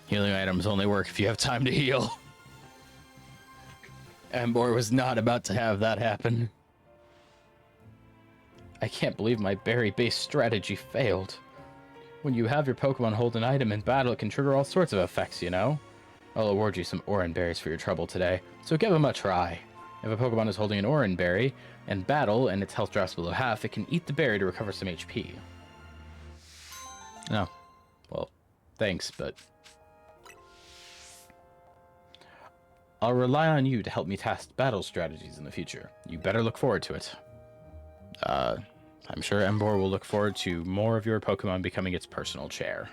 healing items only work if you have time to heal. Emboar was not about to have that happen. I can't believe my berry-based strategy failed. When you have your Pokemon hold an item in battle, it can trigger all sorts of effects, you know? I'll award you some Oran berries for your trouble today, so give them a try. If a Pokemon is holding an Oran berry in battle and its health drops below half, it can eat the berry to recover some HP. Oh. Well, thanks, but I'll rely on you to help me test battle strategies in the future. You better look forward to it. I'm sure Emboar will look forward to more of your Pokemon becoming its personal chair.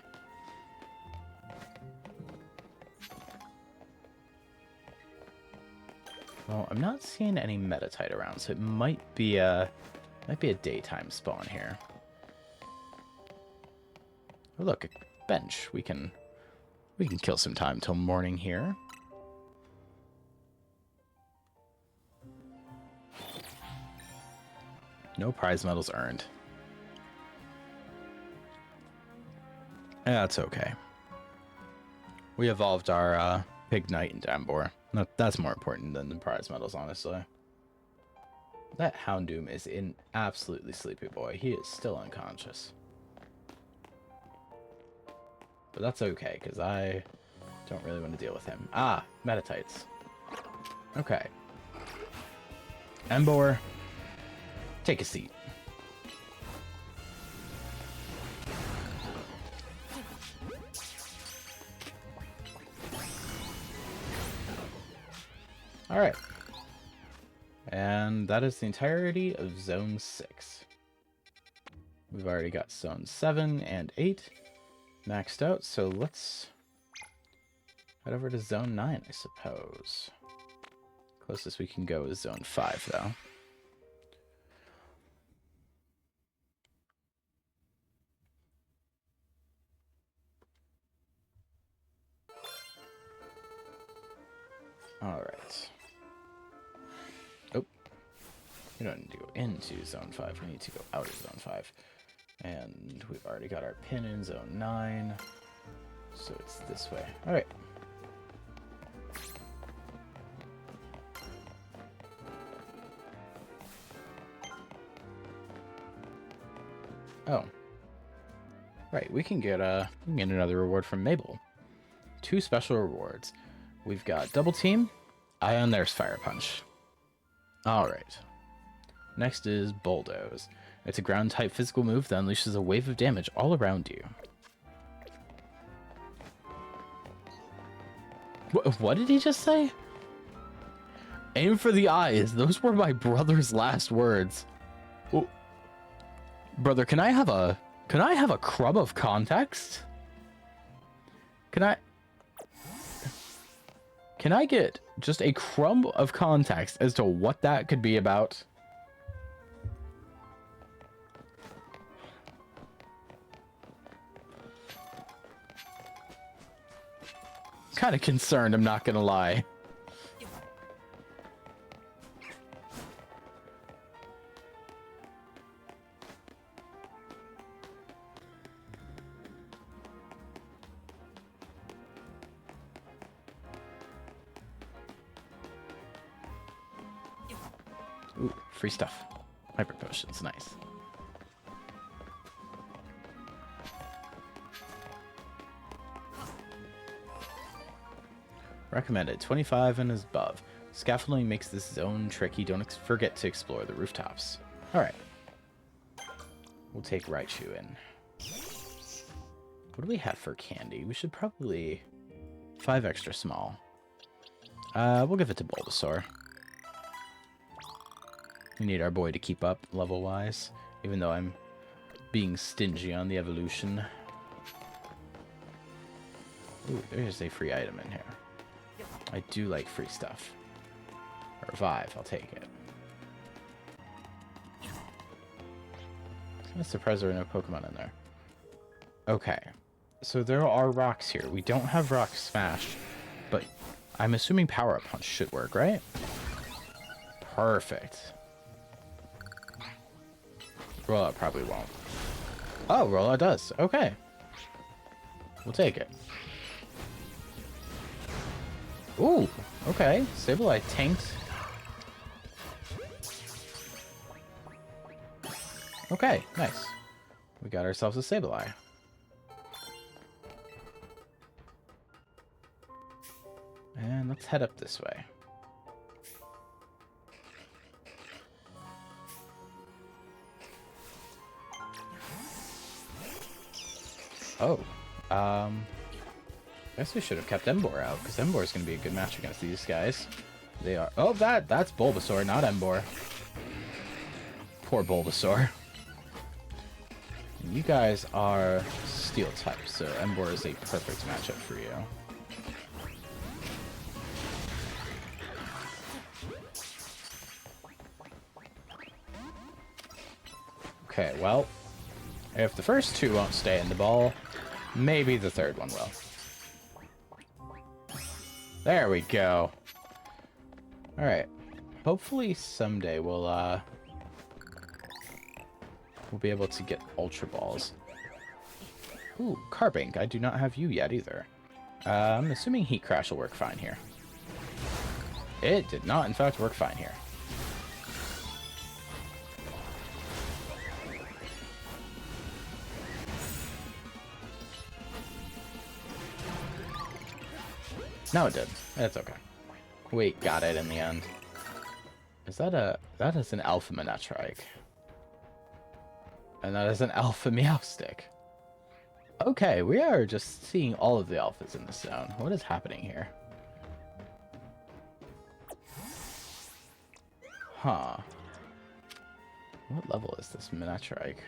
Well, I'm not seeing any Metatite around, so it might be a daytime spawn here. Oh, look, a bench. We can kill some time till morning here. No prize medals earned. That's okay. We evolved our Pig Knight into Emboar. That's more important than the prize medals, honestly. That Houndoom is an absolutely sleepy boy. He is still unconscious. But that's okay, because I don't really want to deal with him. Ah, Metatites. Okay. Emboar, take a seat. Alright. And that is the entirety of Zone 6. We've already got Zone 7 and 8 maxed out, so let's head over to Zone 9, I suppose. Closest we can go is zone 5, though. Alright. Oh. We don't need to go into zone 5. We need to go out of zone 5. And we've already got our pin in zone 9. So it's this way. Alright. Oh. Right, we can get another reward from Mabel. 2 special rewards. We've got Double Team, Ion, there's Fire Punch. Alright. Next is Bulldoze. It's a ground-type physical move that unleashes a wave of damage all around you. What did he just say? Aim for the eyes. Those were my brother's last words. Oh. Brother, can I have a crumb of context? Can I get just a crumb of context as to what that could be about? Kind of concerned, I'm not gonna lie. Ooh, free stuff. Hyper potions, nice. Recommended 25 and above. Scaffolding makes this zone tricky. Don't forget to explore the rooftops. Alright. We'll take Raichu in. What do we have for candy? We should probably... 5 extra small. We'll give it to Bulbasaur. We need our boy to keep up level-wise, even though I'm being stingy on the evolution. Ooh, there's a free item in here. I do like free stuff. Revive, I'll take it. I'm surprised there are no Pokemon in there. Okay, so there are rocks here. We don't have Rock Smash, but I'm assuming Power Up Punch should work, right? Perfect. Rollout probably won't. Oh, Rollout does. Okay. We'll take it. Ooh, okay. Sableye tanked. Okay, nice. We got ourselves a Sableye. And let's head up this way. Oh, I guess we should have kept Emboar out, because Emboar is going to be a good match against these guys. They are... Oh, that's Bulbasaur, not Emboar. Poor Bulbasaur. You guys are Steel type, so Emboar is a perfect matchup for you. Okay, well, if the first 2 won't stay in the ball, maybe the 3rd one will. There we go. Alright. Hopefully someday we'll be able to get Ultra Balls. Ooh, Carbink. I do not have you yet either. I'm assuming Heat Crash will work fine here. It did not, in fact, work fine here. No, it did. It's okay. We got it in the end. Is that a... That is an Alpha Manectric. And that is an Alpha Meowstic. Okay, we are just seeing all of the alphas in this zone. What is happening here? Huh. What level is this Manectric?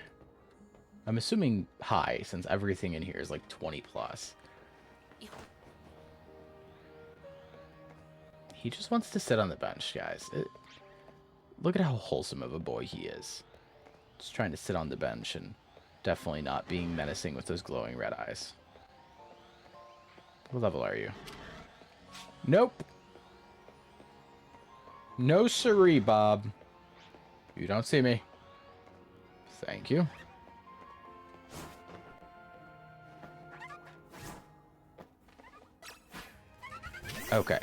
I'm assuming high, since everything in here is like 20 plus. He just wants to sit on the bench, guys. Look at how wholesome of a boy he is. Just trying to sit on the bench and definitely not being menacing with those glowing red eyes. What level are you? Nope. No siree, Bob. You don't see me. Thank you. Okay.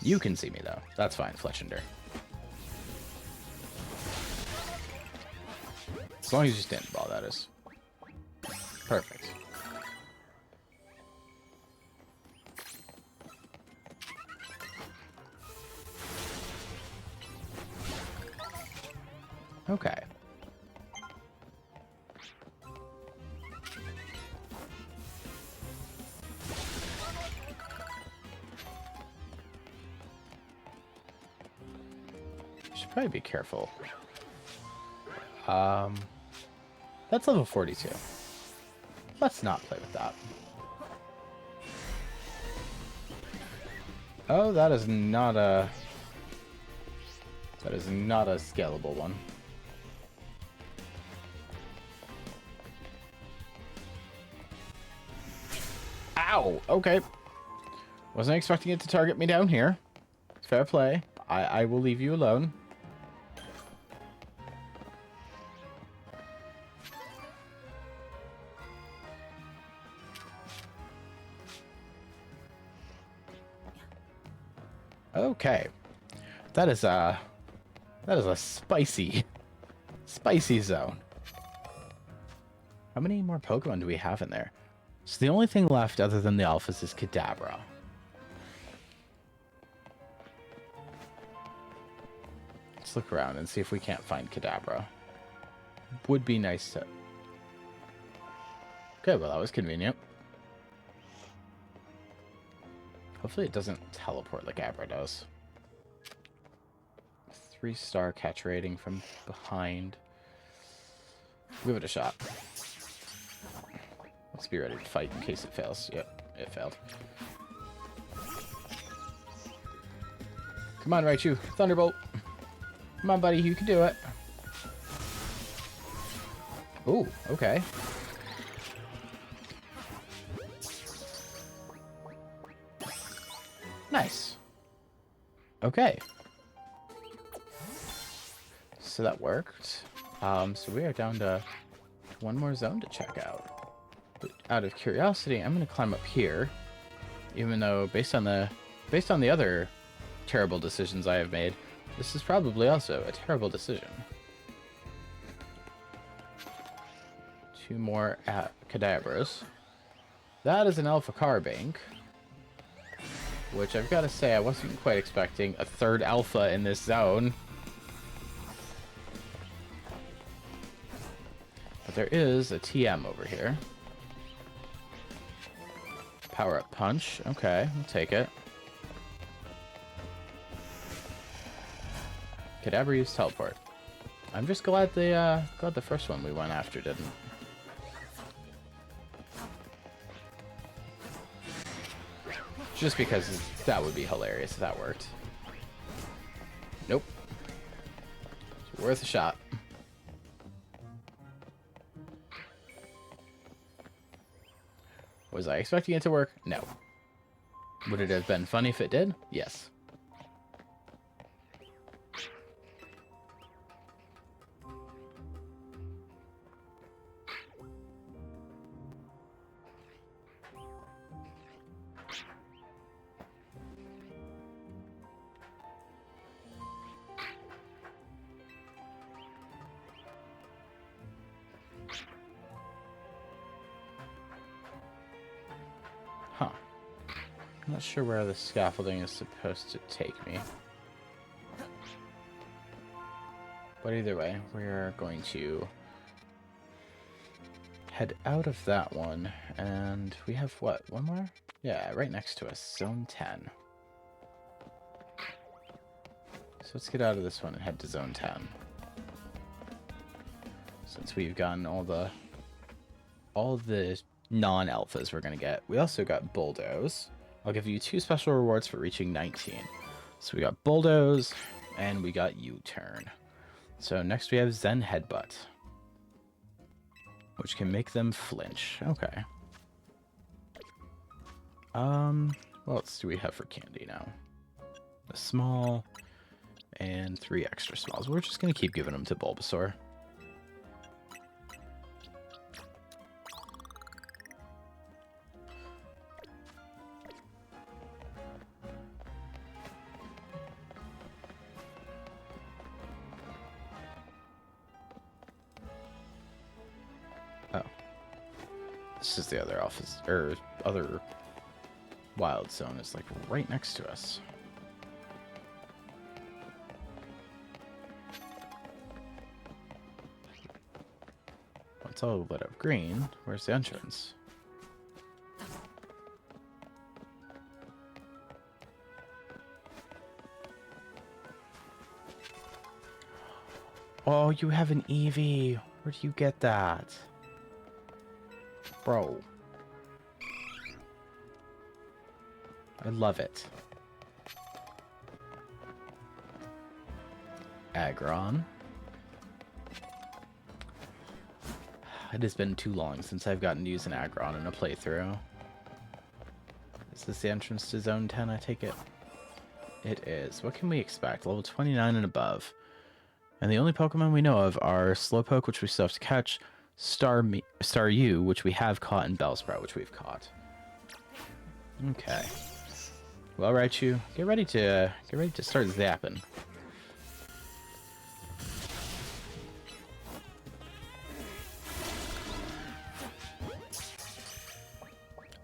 You can see me, though. That's fine, Fletchender. As long as you stand the ball, that is. Perfect. Okay. Should probably be careful. That's level 42. Let's not play with that. Oh, that is not a scalable one. Ow! Okay. Wasn't expecting it to target me down here. Fair play. I will leave you alone. Okay. That is a spicy zone. How many more Pokemon do we have in there? So the only thing left other than the alphas is Kadabra. Let's look around and see if we can't find Kadabra. Would be nice to... Okay, well that was convenient. Hopefully it doesn't teleport like Abra does. 3-star catch rating from behind. Give it a shot. Let's be ready to fight in case it fails. Yep, it failed. Come on, Raichu. Thunderbolt. Come on, buddy. You can do it. Ooh, okay. Nice. Okay. So that worked. So we are down to one more zone to check out. But out of curiosity, I'm going to climb up here, even though based on the other terrible decisions I have made, this is probably also a terrible decision. 2 more Kadabras. That is an Alpha Carbank, which I've got to say I wasn't quite expecting a 3rd Alpha in this zone. But there is a TM over here. Power up punch. Okay, we'll take it. Kadabra used teleport. I'm just glad the first one we went after didn't. Just because that would be hilarious if that worked. Nope. It's worth a shot. Was I expecting it to work? No. Would it have been funny if it did? Yes. Huh. I'm not sure where the scaffolding is supposed to take me. But either way, we're going to head out of that one, and we have what? One more? Yeah, right next to us, Zone 10. So let's get out of this one and head to Zone 10. Since we've gotten all the non-alphas we're going to get. We also got Bulldoze. I'll give you 2 special rewards for reaching 19. So we got Bulldoze, and we got U-Turn. So next we have Zen Headbutt, which can make them flinch. Okay. What else do we have for candy now? A small and 3 extra smalls. We're just gonna keep giving them to Bulbasaur. Oh. This is the other office, or other wild zone. It's like right next to us. It's all lit up green. Where's the entrance? Oh, you have an Eevee. Where do you get that? Bro. I love it. Aggron. It has been too long since I've gotten to use an Aggron in a playthrough. Is this the entrance to Zone 10, I take it? It is. What can we expect? Level 29 and above. And the only Pokemon we know of are Slowpoke, which we still have to catch, Staryu, which we have caught, and Bellsprout, which we've caught. Okay. Well, Raichu, get ready to start zapping.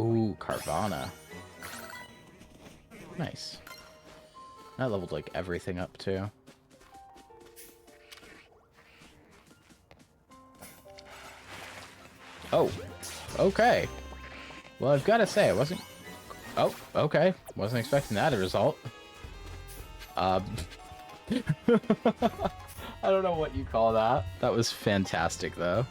Ooh, Carvana. Nice. That leveled like everything up too. Oh, okay. Well, I've got to say, I wasn't... Oh, okay. Wasn't expecting that result. I don't know what you call that. That was fantastic, though.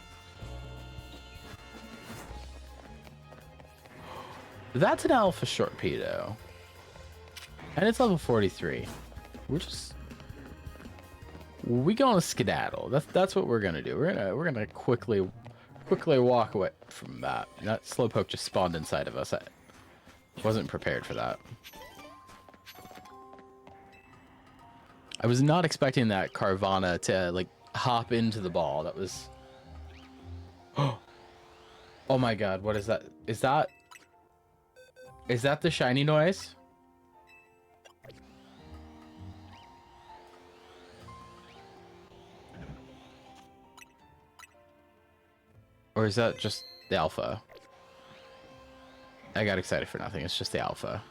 That's an Alpha Shortpedo. And it's level 43. We gonna skedaddle. That's what we're gonna do. We're gonna quickly walk away from that. That Slowpoke just spawned inside of us. I wasn't prepared for that. I was not expecting that Carvana to like hop into the ball. That was... Oh my god, what is that? Is that the shiny noise? Or is that just the alpha? I got excited for nothing. It's just the alpha.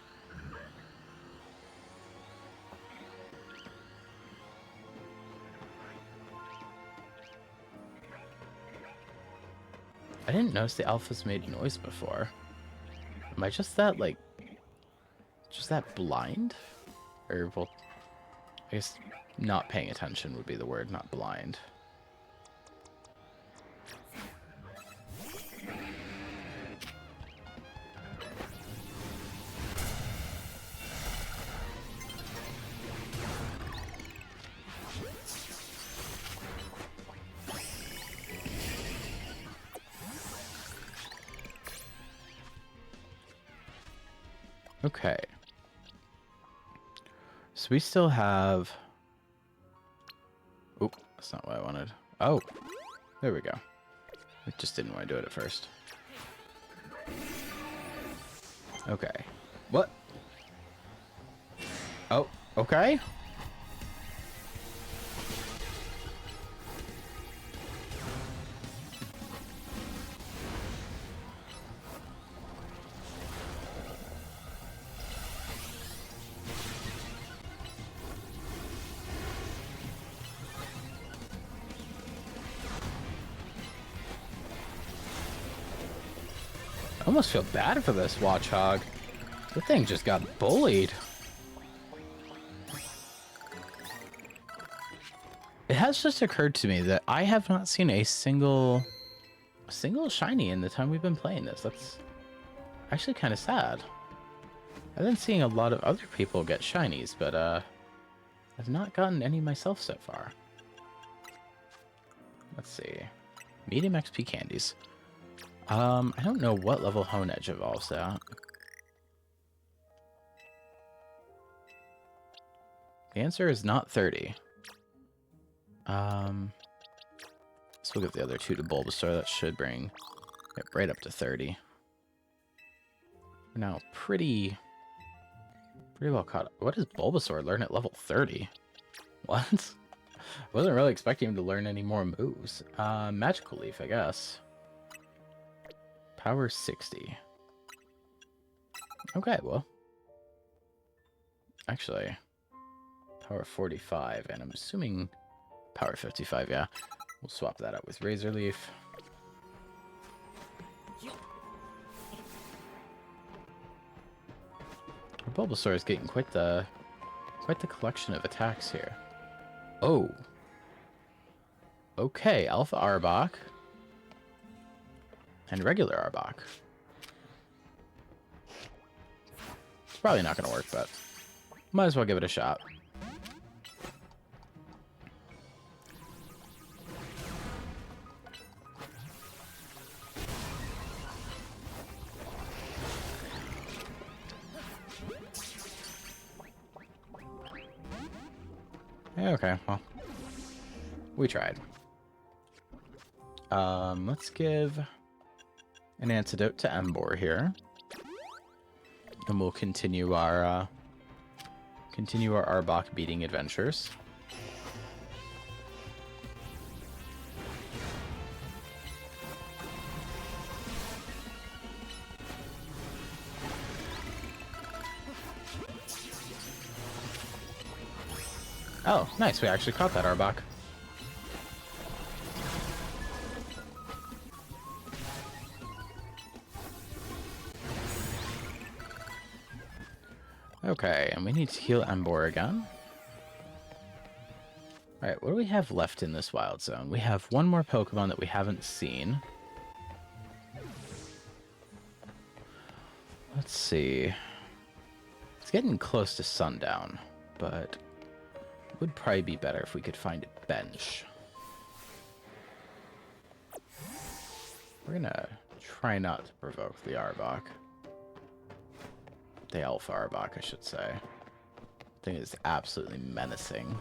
I didn't notice the alphas made noise before. Am I just that, like... just that blind? Or, well... I guess not paying attention would be the word, not blind. Okay. So we still have... Oop, that's not what I wanted. Oh, there we go. I just didn't want to do it at first. Okay. What? Oh, okay. I almost feel bad for this Watchog. The thing just got bullied. It has just occurred to me that I have not seen a single shiny in the time we've been playing this. That's actually kind of sad. I've been seeing a lot of other people get shinies, but I've not gotten any myself so far. Let's see. Medium XP candies. I don't know what level Hone Edge evolves at. The answer is not 30. So we'll give the other two to Bulbasaur. That should bring it right up to 30. We're now pretty well caught up. What does Bulbasaur learn at level 30? What? I wasn't really expecting him to learn any more moves. Magical Leaf, I guess. Power 60. Okay, well. Actually, Power 45, and I'm assuming Power 55, yeah. We'll swap that out with Razor Leaf. Bulbasaur is getting quite the collection of attacks here. Oh. Okay, Alpha Arbok. And regular Arbok. It's probably not going to work, but might as well give it a shot. Okay, well, we tried. Let's give an antidote to Emboar here, and we'll continue our Arbok beating adventures. Oh, nice. We actually caught that Arbok. Okay, and we need to heal Emboar again. Alright, what do we have left in this wild zone? We have one more Pokemon that we haven't seen. Let's see. It's getting close to sundown, but it would probably be better if we could find a bench. We're gonna try not to provoke the Arbok. The Alpha Arbok, I should say. I think it's absolutely menacing.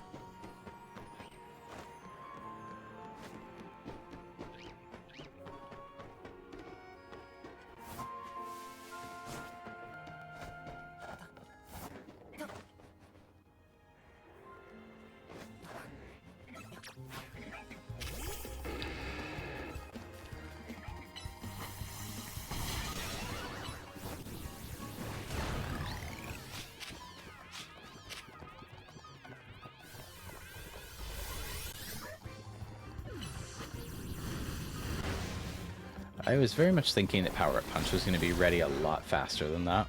I was very much thinking that Power Up Punch was going to be ready a lot faster than that.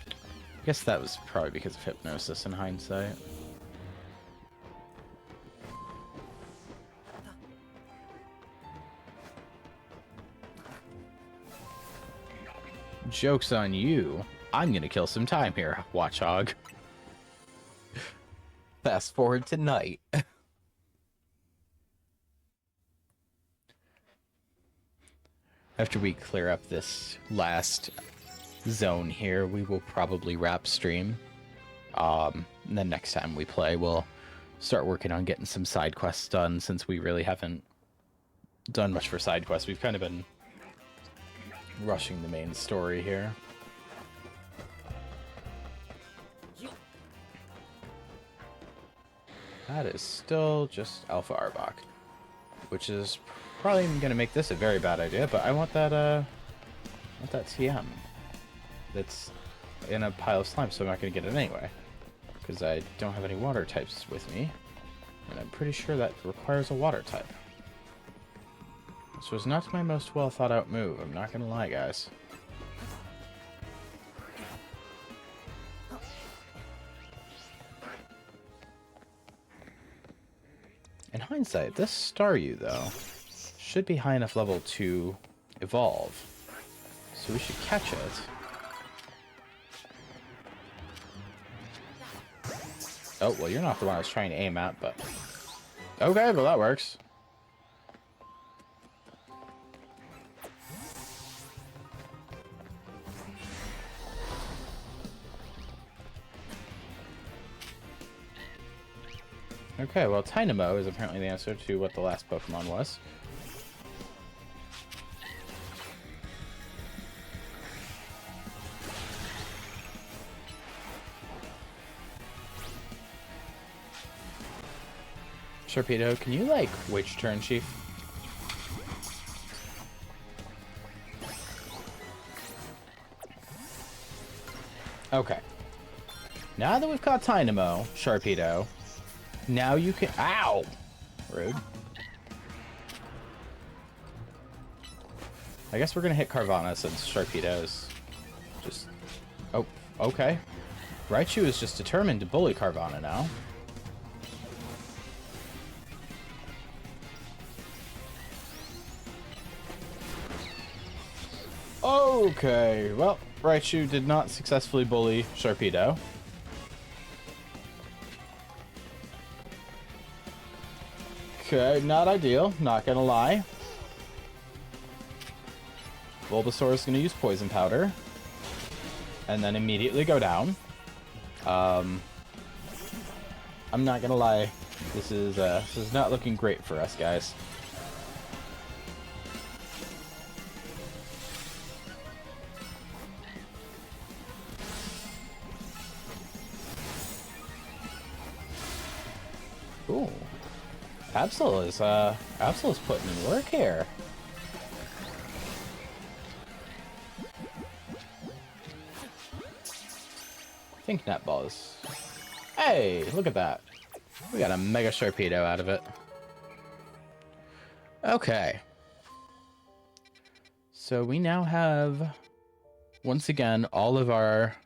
I guess that was probably because of Hypnosis in hindsight. Joke's on you. I'm going to kill some time here, Watchhog. Fast forward to night. After we clear up this last zone here, we will probably wrap stream. And then next time we play, we'll start working on getting some side quests done, since we really haven't done much for side quests. We've kind of been rushing the main story here. That is still just Alpha Arbok, which is probably going to make this a very bad idea, but I want that TM that's in a pile of slime, so I'm not going to get it anyway, because I don't have any water types with me, and I'm pretty sure that requires a water type. This was not my most well thought out move, I'm not going to lie, guys. In hindsight, this Staryu, though, should be high enough level to evolve. So we should catch it. Oh, well, you're not the one I was trying to aim at, but... Okay, well, that works. Okay, well, Tynamo is apparently the answer to what the last Pokemon was. Sharpedo, can you, like, Witch Turn, Chief? Okay. Now that we've caught Tynamo, Sharpedo, now you can... Ow! Rude. I guess we're gonna hit Carvana since Sharpedo's just... Oh, okay. Raichu is just determined to bully Carvana now. Okay, well, Raichu did not successfully bully Sharpedo. Okay, not ideal, not gonna lie. Bulbasaur is gonna use Poison Powder. And then immediately go down. I'm not gonna lie, this is not looking great for us, guys. Ooh. Absol is putting in work here. I think Netball is... Hey, look at that. We got a Mega Sharpedo out of it. Okay. So we now have, once again, all of our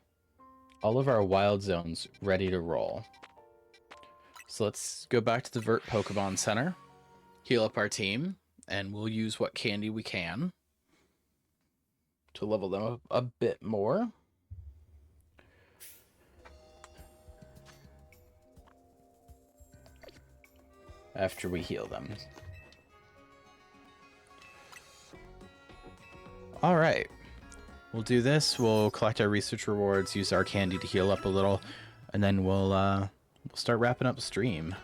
wild zones ready to roll. So let's go back to the Vert Pokemon Center, heal up our team, and we'll use what candy we can to level them up a bit more. After we heal them. Alright. We'll do this, we'll collect our research rewards, use our candy to heal up a little, and then we'll start wrapping up the stream.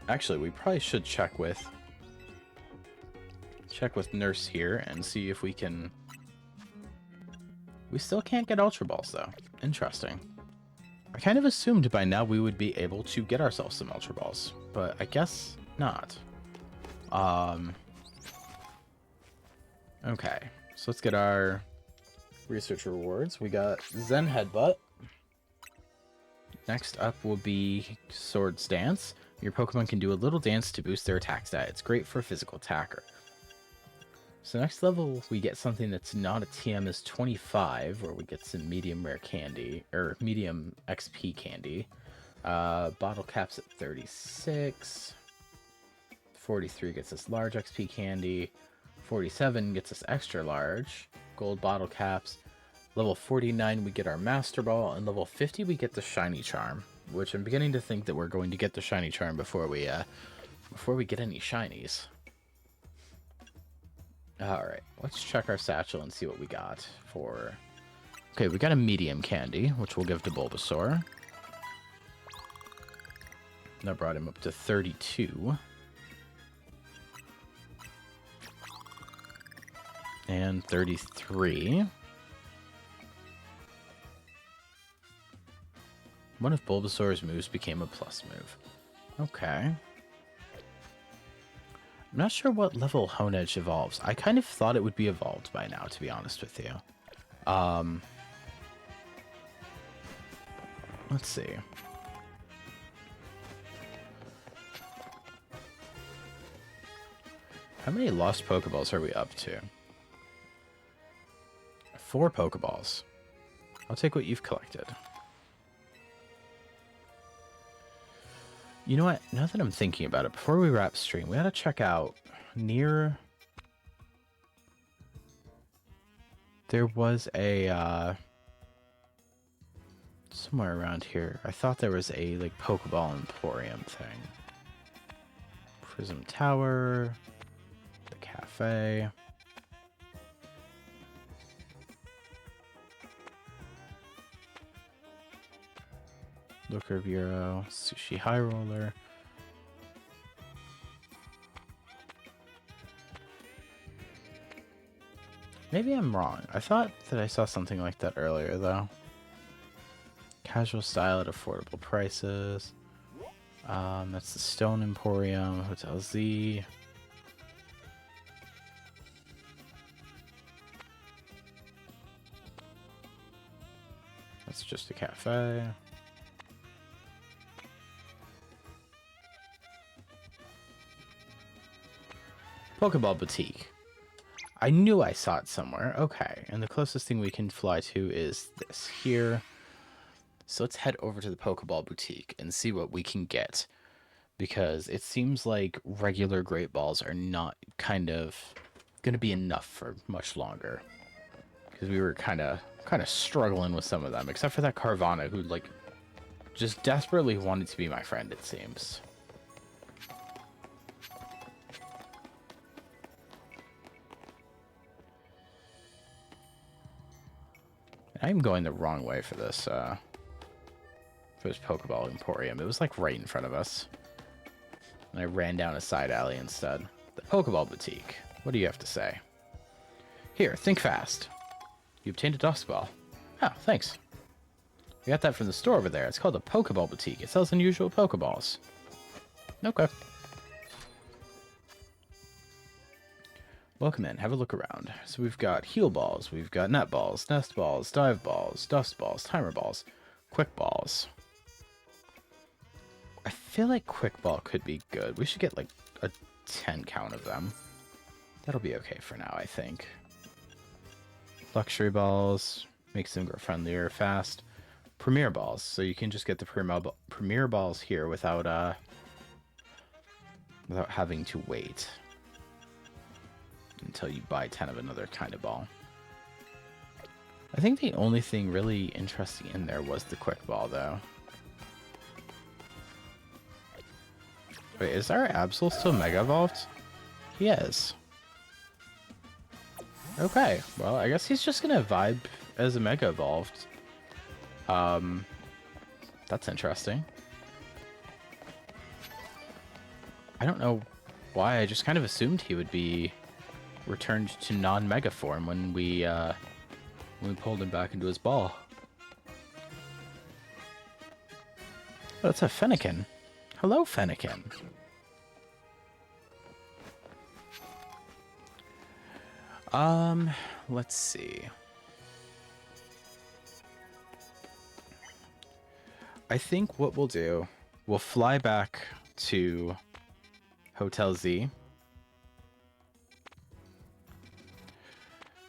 Actually, we probably should check with Nurse here and see if we can... We still can't get Ultra Balls, though. Interesting. I kind of assumed by now we would be able to get ourselves some Ultra Balls, but I guess not. Okay, so let's get our research rewards. We got Zen Headbutt. Next up will be Sword Stance. Your Pokemon can do a little dance to boost their attack stat. It's great for a physical attacker. So next level, we get something that's not a TM is 25, where we get some medium rare candy, or medium XP candy. Bottle caps at 36. 43 gets us large XP candy. 47 gets us extra large. Gold bottle caps. Level 49 we get our Master Ball, and level 50 we get the Shiny Charm, which I'm beginning to think that we're going to get the Shiny Charm before we get any shinies. Alright, let's check our satchel and see what we got for... Okay, we got a medium candy, which we'll give to Bulbasaur. That brought him up to 32. And 33. One of Bulbasaur's moves became a plus move. Okay. I'm not sure what level Honedge evolves. I kind of thought it would be evolved by now, to be honest with you. Let's see. How many lost Pokeballs are we up to? 4 Pokeballs. I'll take what you've collected. You know what? Now that I'm thinking about it, before we wrap stream, we gotta check out near... There was a somewhere around here. I thought there was a like Pokeball Emporium thing. Prism Tower, the cafe. Looker Bureau, Sushi High Roller. Maybe I'm wrong. I thought that I saw something like that earlier, though. Casual style at affordable prices. That's the Stone Emporium, Hotel Z. That's just a cafe. Pokeball Boutique. I knew I saw it somewhere. Okay, and the closest thing we can fly to is this here. So let's head over to the Pokeball Boutique and see what we can get. Because it seems like regular Great Balls are not kind of going to be enough for much longer. Because we were kind of struggling with some of them. Except for that Carvana who like just desperately wanted to be my friend, it seems. I'm going the wrong way for this Pokeball Emporium. It was like right in front of us. And I ran down a side alley instead. The Pokeball Boutique. What do you have to say? Here, think fast. You obtained a Dusk Ball. Oh, thanks. We got that from the store over there. It's called a Pokeball Boutique. It sells unusual Pokeballs. Okay. Welcome in. Have a look around. So we've got Heal Balls. We've got Net Balls, Nest Balls, Dive Balls, Dust Balls, Timer Balls, Quick Balls. I feel like Quick Ball could be good. We should get like a 10 count of them. That'll be okay for now, I think. Luxury Balls. Makes them grow friendlier fast. Premier Balls. So you can just get the Premier Balls here without having to wait until you buy 10 of another kind of ball. I think the only thing really interesting in there was the Quick Ball, though. Wait, is our Absol still Mega Evolved? He is. Okay, well, I guess he's just gonna vibe as a Mega Evolved. That's interesting. I don't know why, I just kind of assumed he would be returned to non-Mega form when we pulled him back into his ball. Oh, that's a Fennekin. Hello, Fennekin. Let's see. I think what we'll do, we'll fly back to Hotel Z.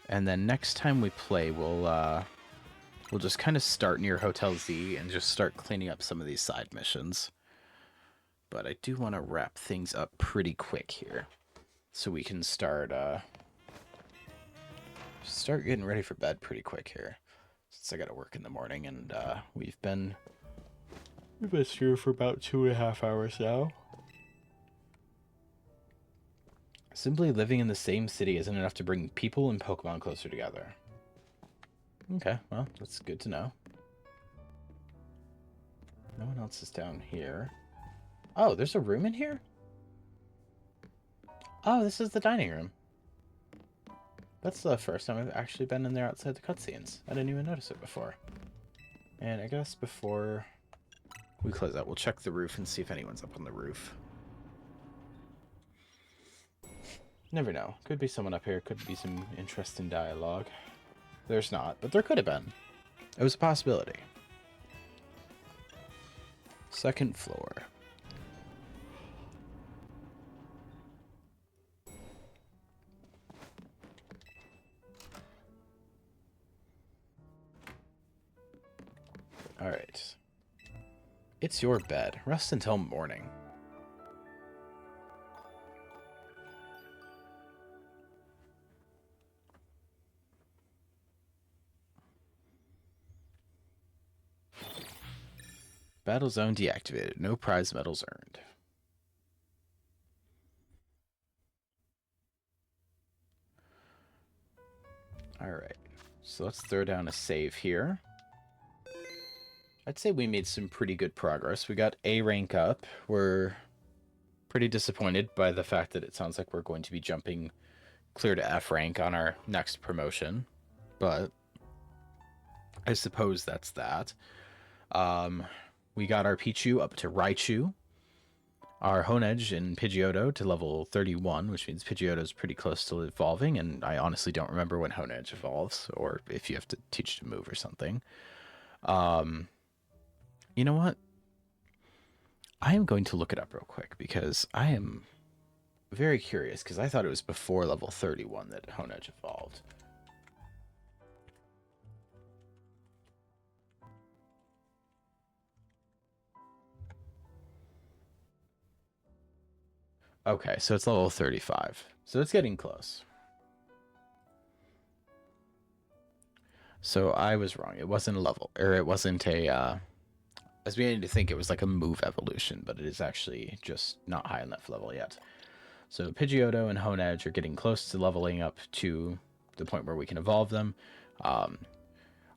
And then next time we play, we'll just kind of start near Hotel Z and just start cleaning up some of these side missions. But I do want to wrap things up pretty quick here, so we can start getting ready for bed pretty quick here, since I got to work in the morning, and we've been here for about 2.5 hours now. Simply living in the same city isn't enough to bring people and Pokemon closer together. Okay, well, that's good to know. No one else is down here. Oh, there's a room in here? Oh, this is the dining room. That's the first time I've actually been in there outside the cutscenes. I didn't even notice it before. And I guess before we close out, we'll check the roof and see if anyone's up on the roof. Never know. Could be someone up here. Could be some interesting dialogue. There's not, but there could have been. It was a possibility. Second floor. Alright. It's your bed. Rest until morning. Battle zone deactivated. No prize medals earned. Alright, so let's throw down a save here. I'd say we made some pretty good progress. We got A rank up. We're pretty disappointed by the fact that it sounds like we're going to be jumping clear to F rank on our next promotion. But I suppose that's that. We got our Pichu up to Raichu. Our Honedge and Pidgeotto to level 31, which means Pidgeotto is pretty close to evolving, and I honestly don't remember when Honedge evolves, or if you have to teach it to move or something. You know what? I am going to look it up real quick, because I am very curious, because I thought it was before level 31 that Honedge evolved. Okay, so it's level 35. So it's getting close. So I was wrong. It wasn't a level, or it wasn't a, I was beginning to think it was like a move evolution, but it is actually just not high enough level yet. So Pidgeotto and Honedge are getting close to leveling up to the point where we can evolve them. Our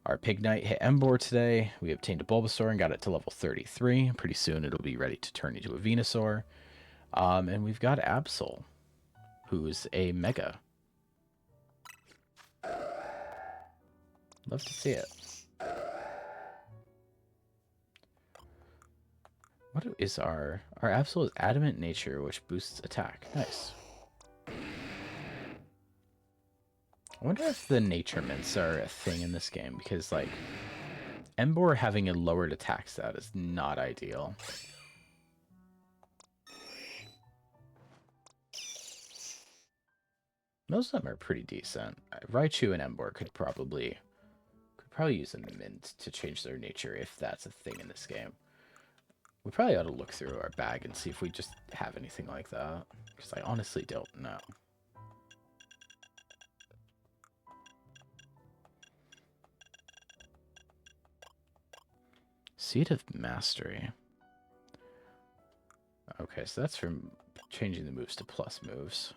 Pignite hit Emboar today. We obtained a Bulbasaur and got it to level 33. Pretty soon it'll be ready to turn into a Venusaur. And we've got Absol, who's a Mega. Love to see it. What is our Absol is Adamant Nature, which boosts attack. Nice. I wonder if the nature mints are a thing in this game, because like Emboar having a lowered attack stat is not ideal. Most of them are pretty decent. Raichu and Emboar could probably use a mint to change their nature if that's a thing in this game. We probably ought to look through our bag and see if we just have anything like that, because I honestly don't know. Seed of Mastery. Okay, so that's from changing the moves to plus moves.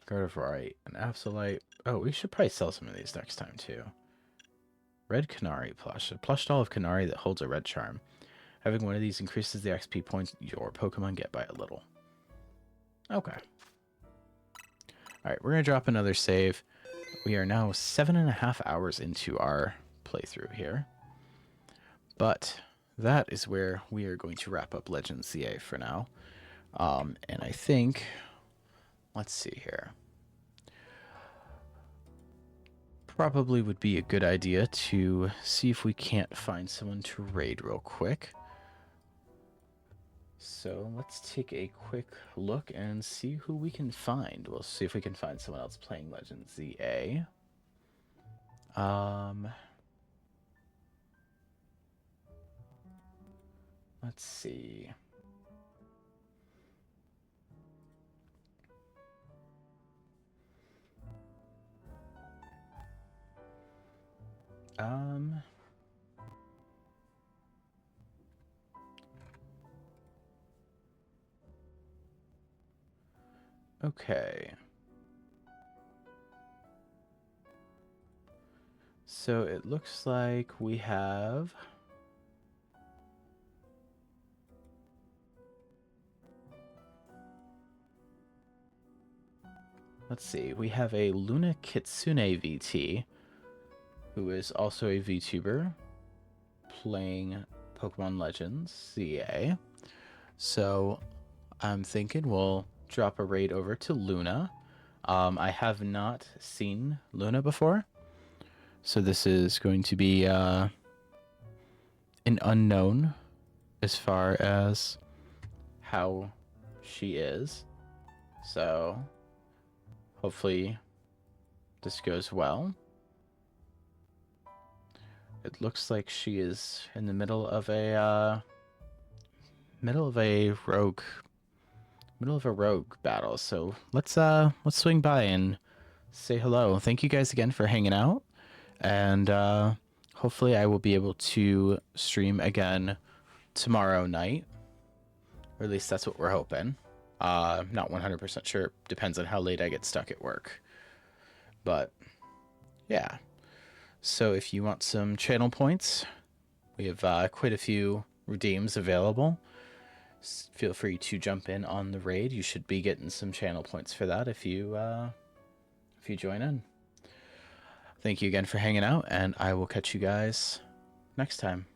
Gardevoir and Absolite. Oh, we should probably sell some of these next time, too. Red Canary plush. A plush doll of Canary that holds a red charm. Having one of these increases the XP points your Pokemon get by a little. Okay. Alright, we're going to drop another save. We are now 7.5 hours into our playthrough here. But that is where we are going to wrap up Legends CA for now. And I think... Let's see here. Probably would be a good idea to see if we can't find someone to raid real quick. So let's take a quick look and see who we can find. We'll see if we can find someone else playing Legends ZA. Let's see. Okay. So it looks like we have... Let's see. We have a Luna Kitsune VT, who is also a VTuber, playing Pokemon Legends CA. So I'm thinking we'll drop a raid over to Luna. I have not seen Luna before, so this is going to be an unknown as far as how she is. So hopefully this goes well. It looks like she is in the middle of a rogue battle. So let's swing by and say hello. Thank you guys again for hanging out, and hopefully I will be able to stream again tomorrow night. Or at least that's what we're hoping. Not 100% sure. Depends on how late I get stuck at work. But yeah. So if you want some channel points, we have quite a few redeems available. Feel free to jump in on the raid. You should be getting some channel points for that if you join in. Thank you again for hanging out, and I will catch you guys next time.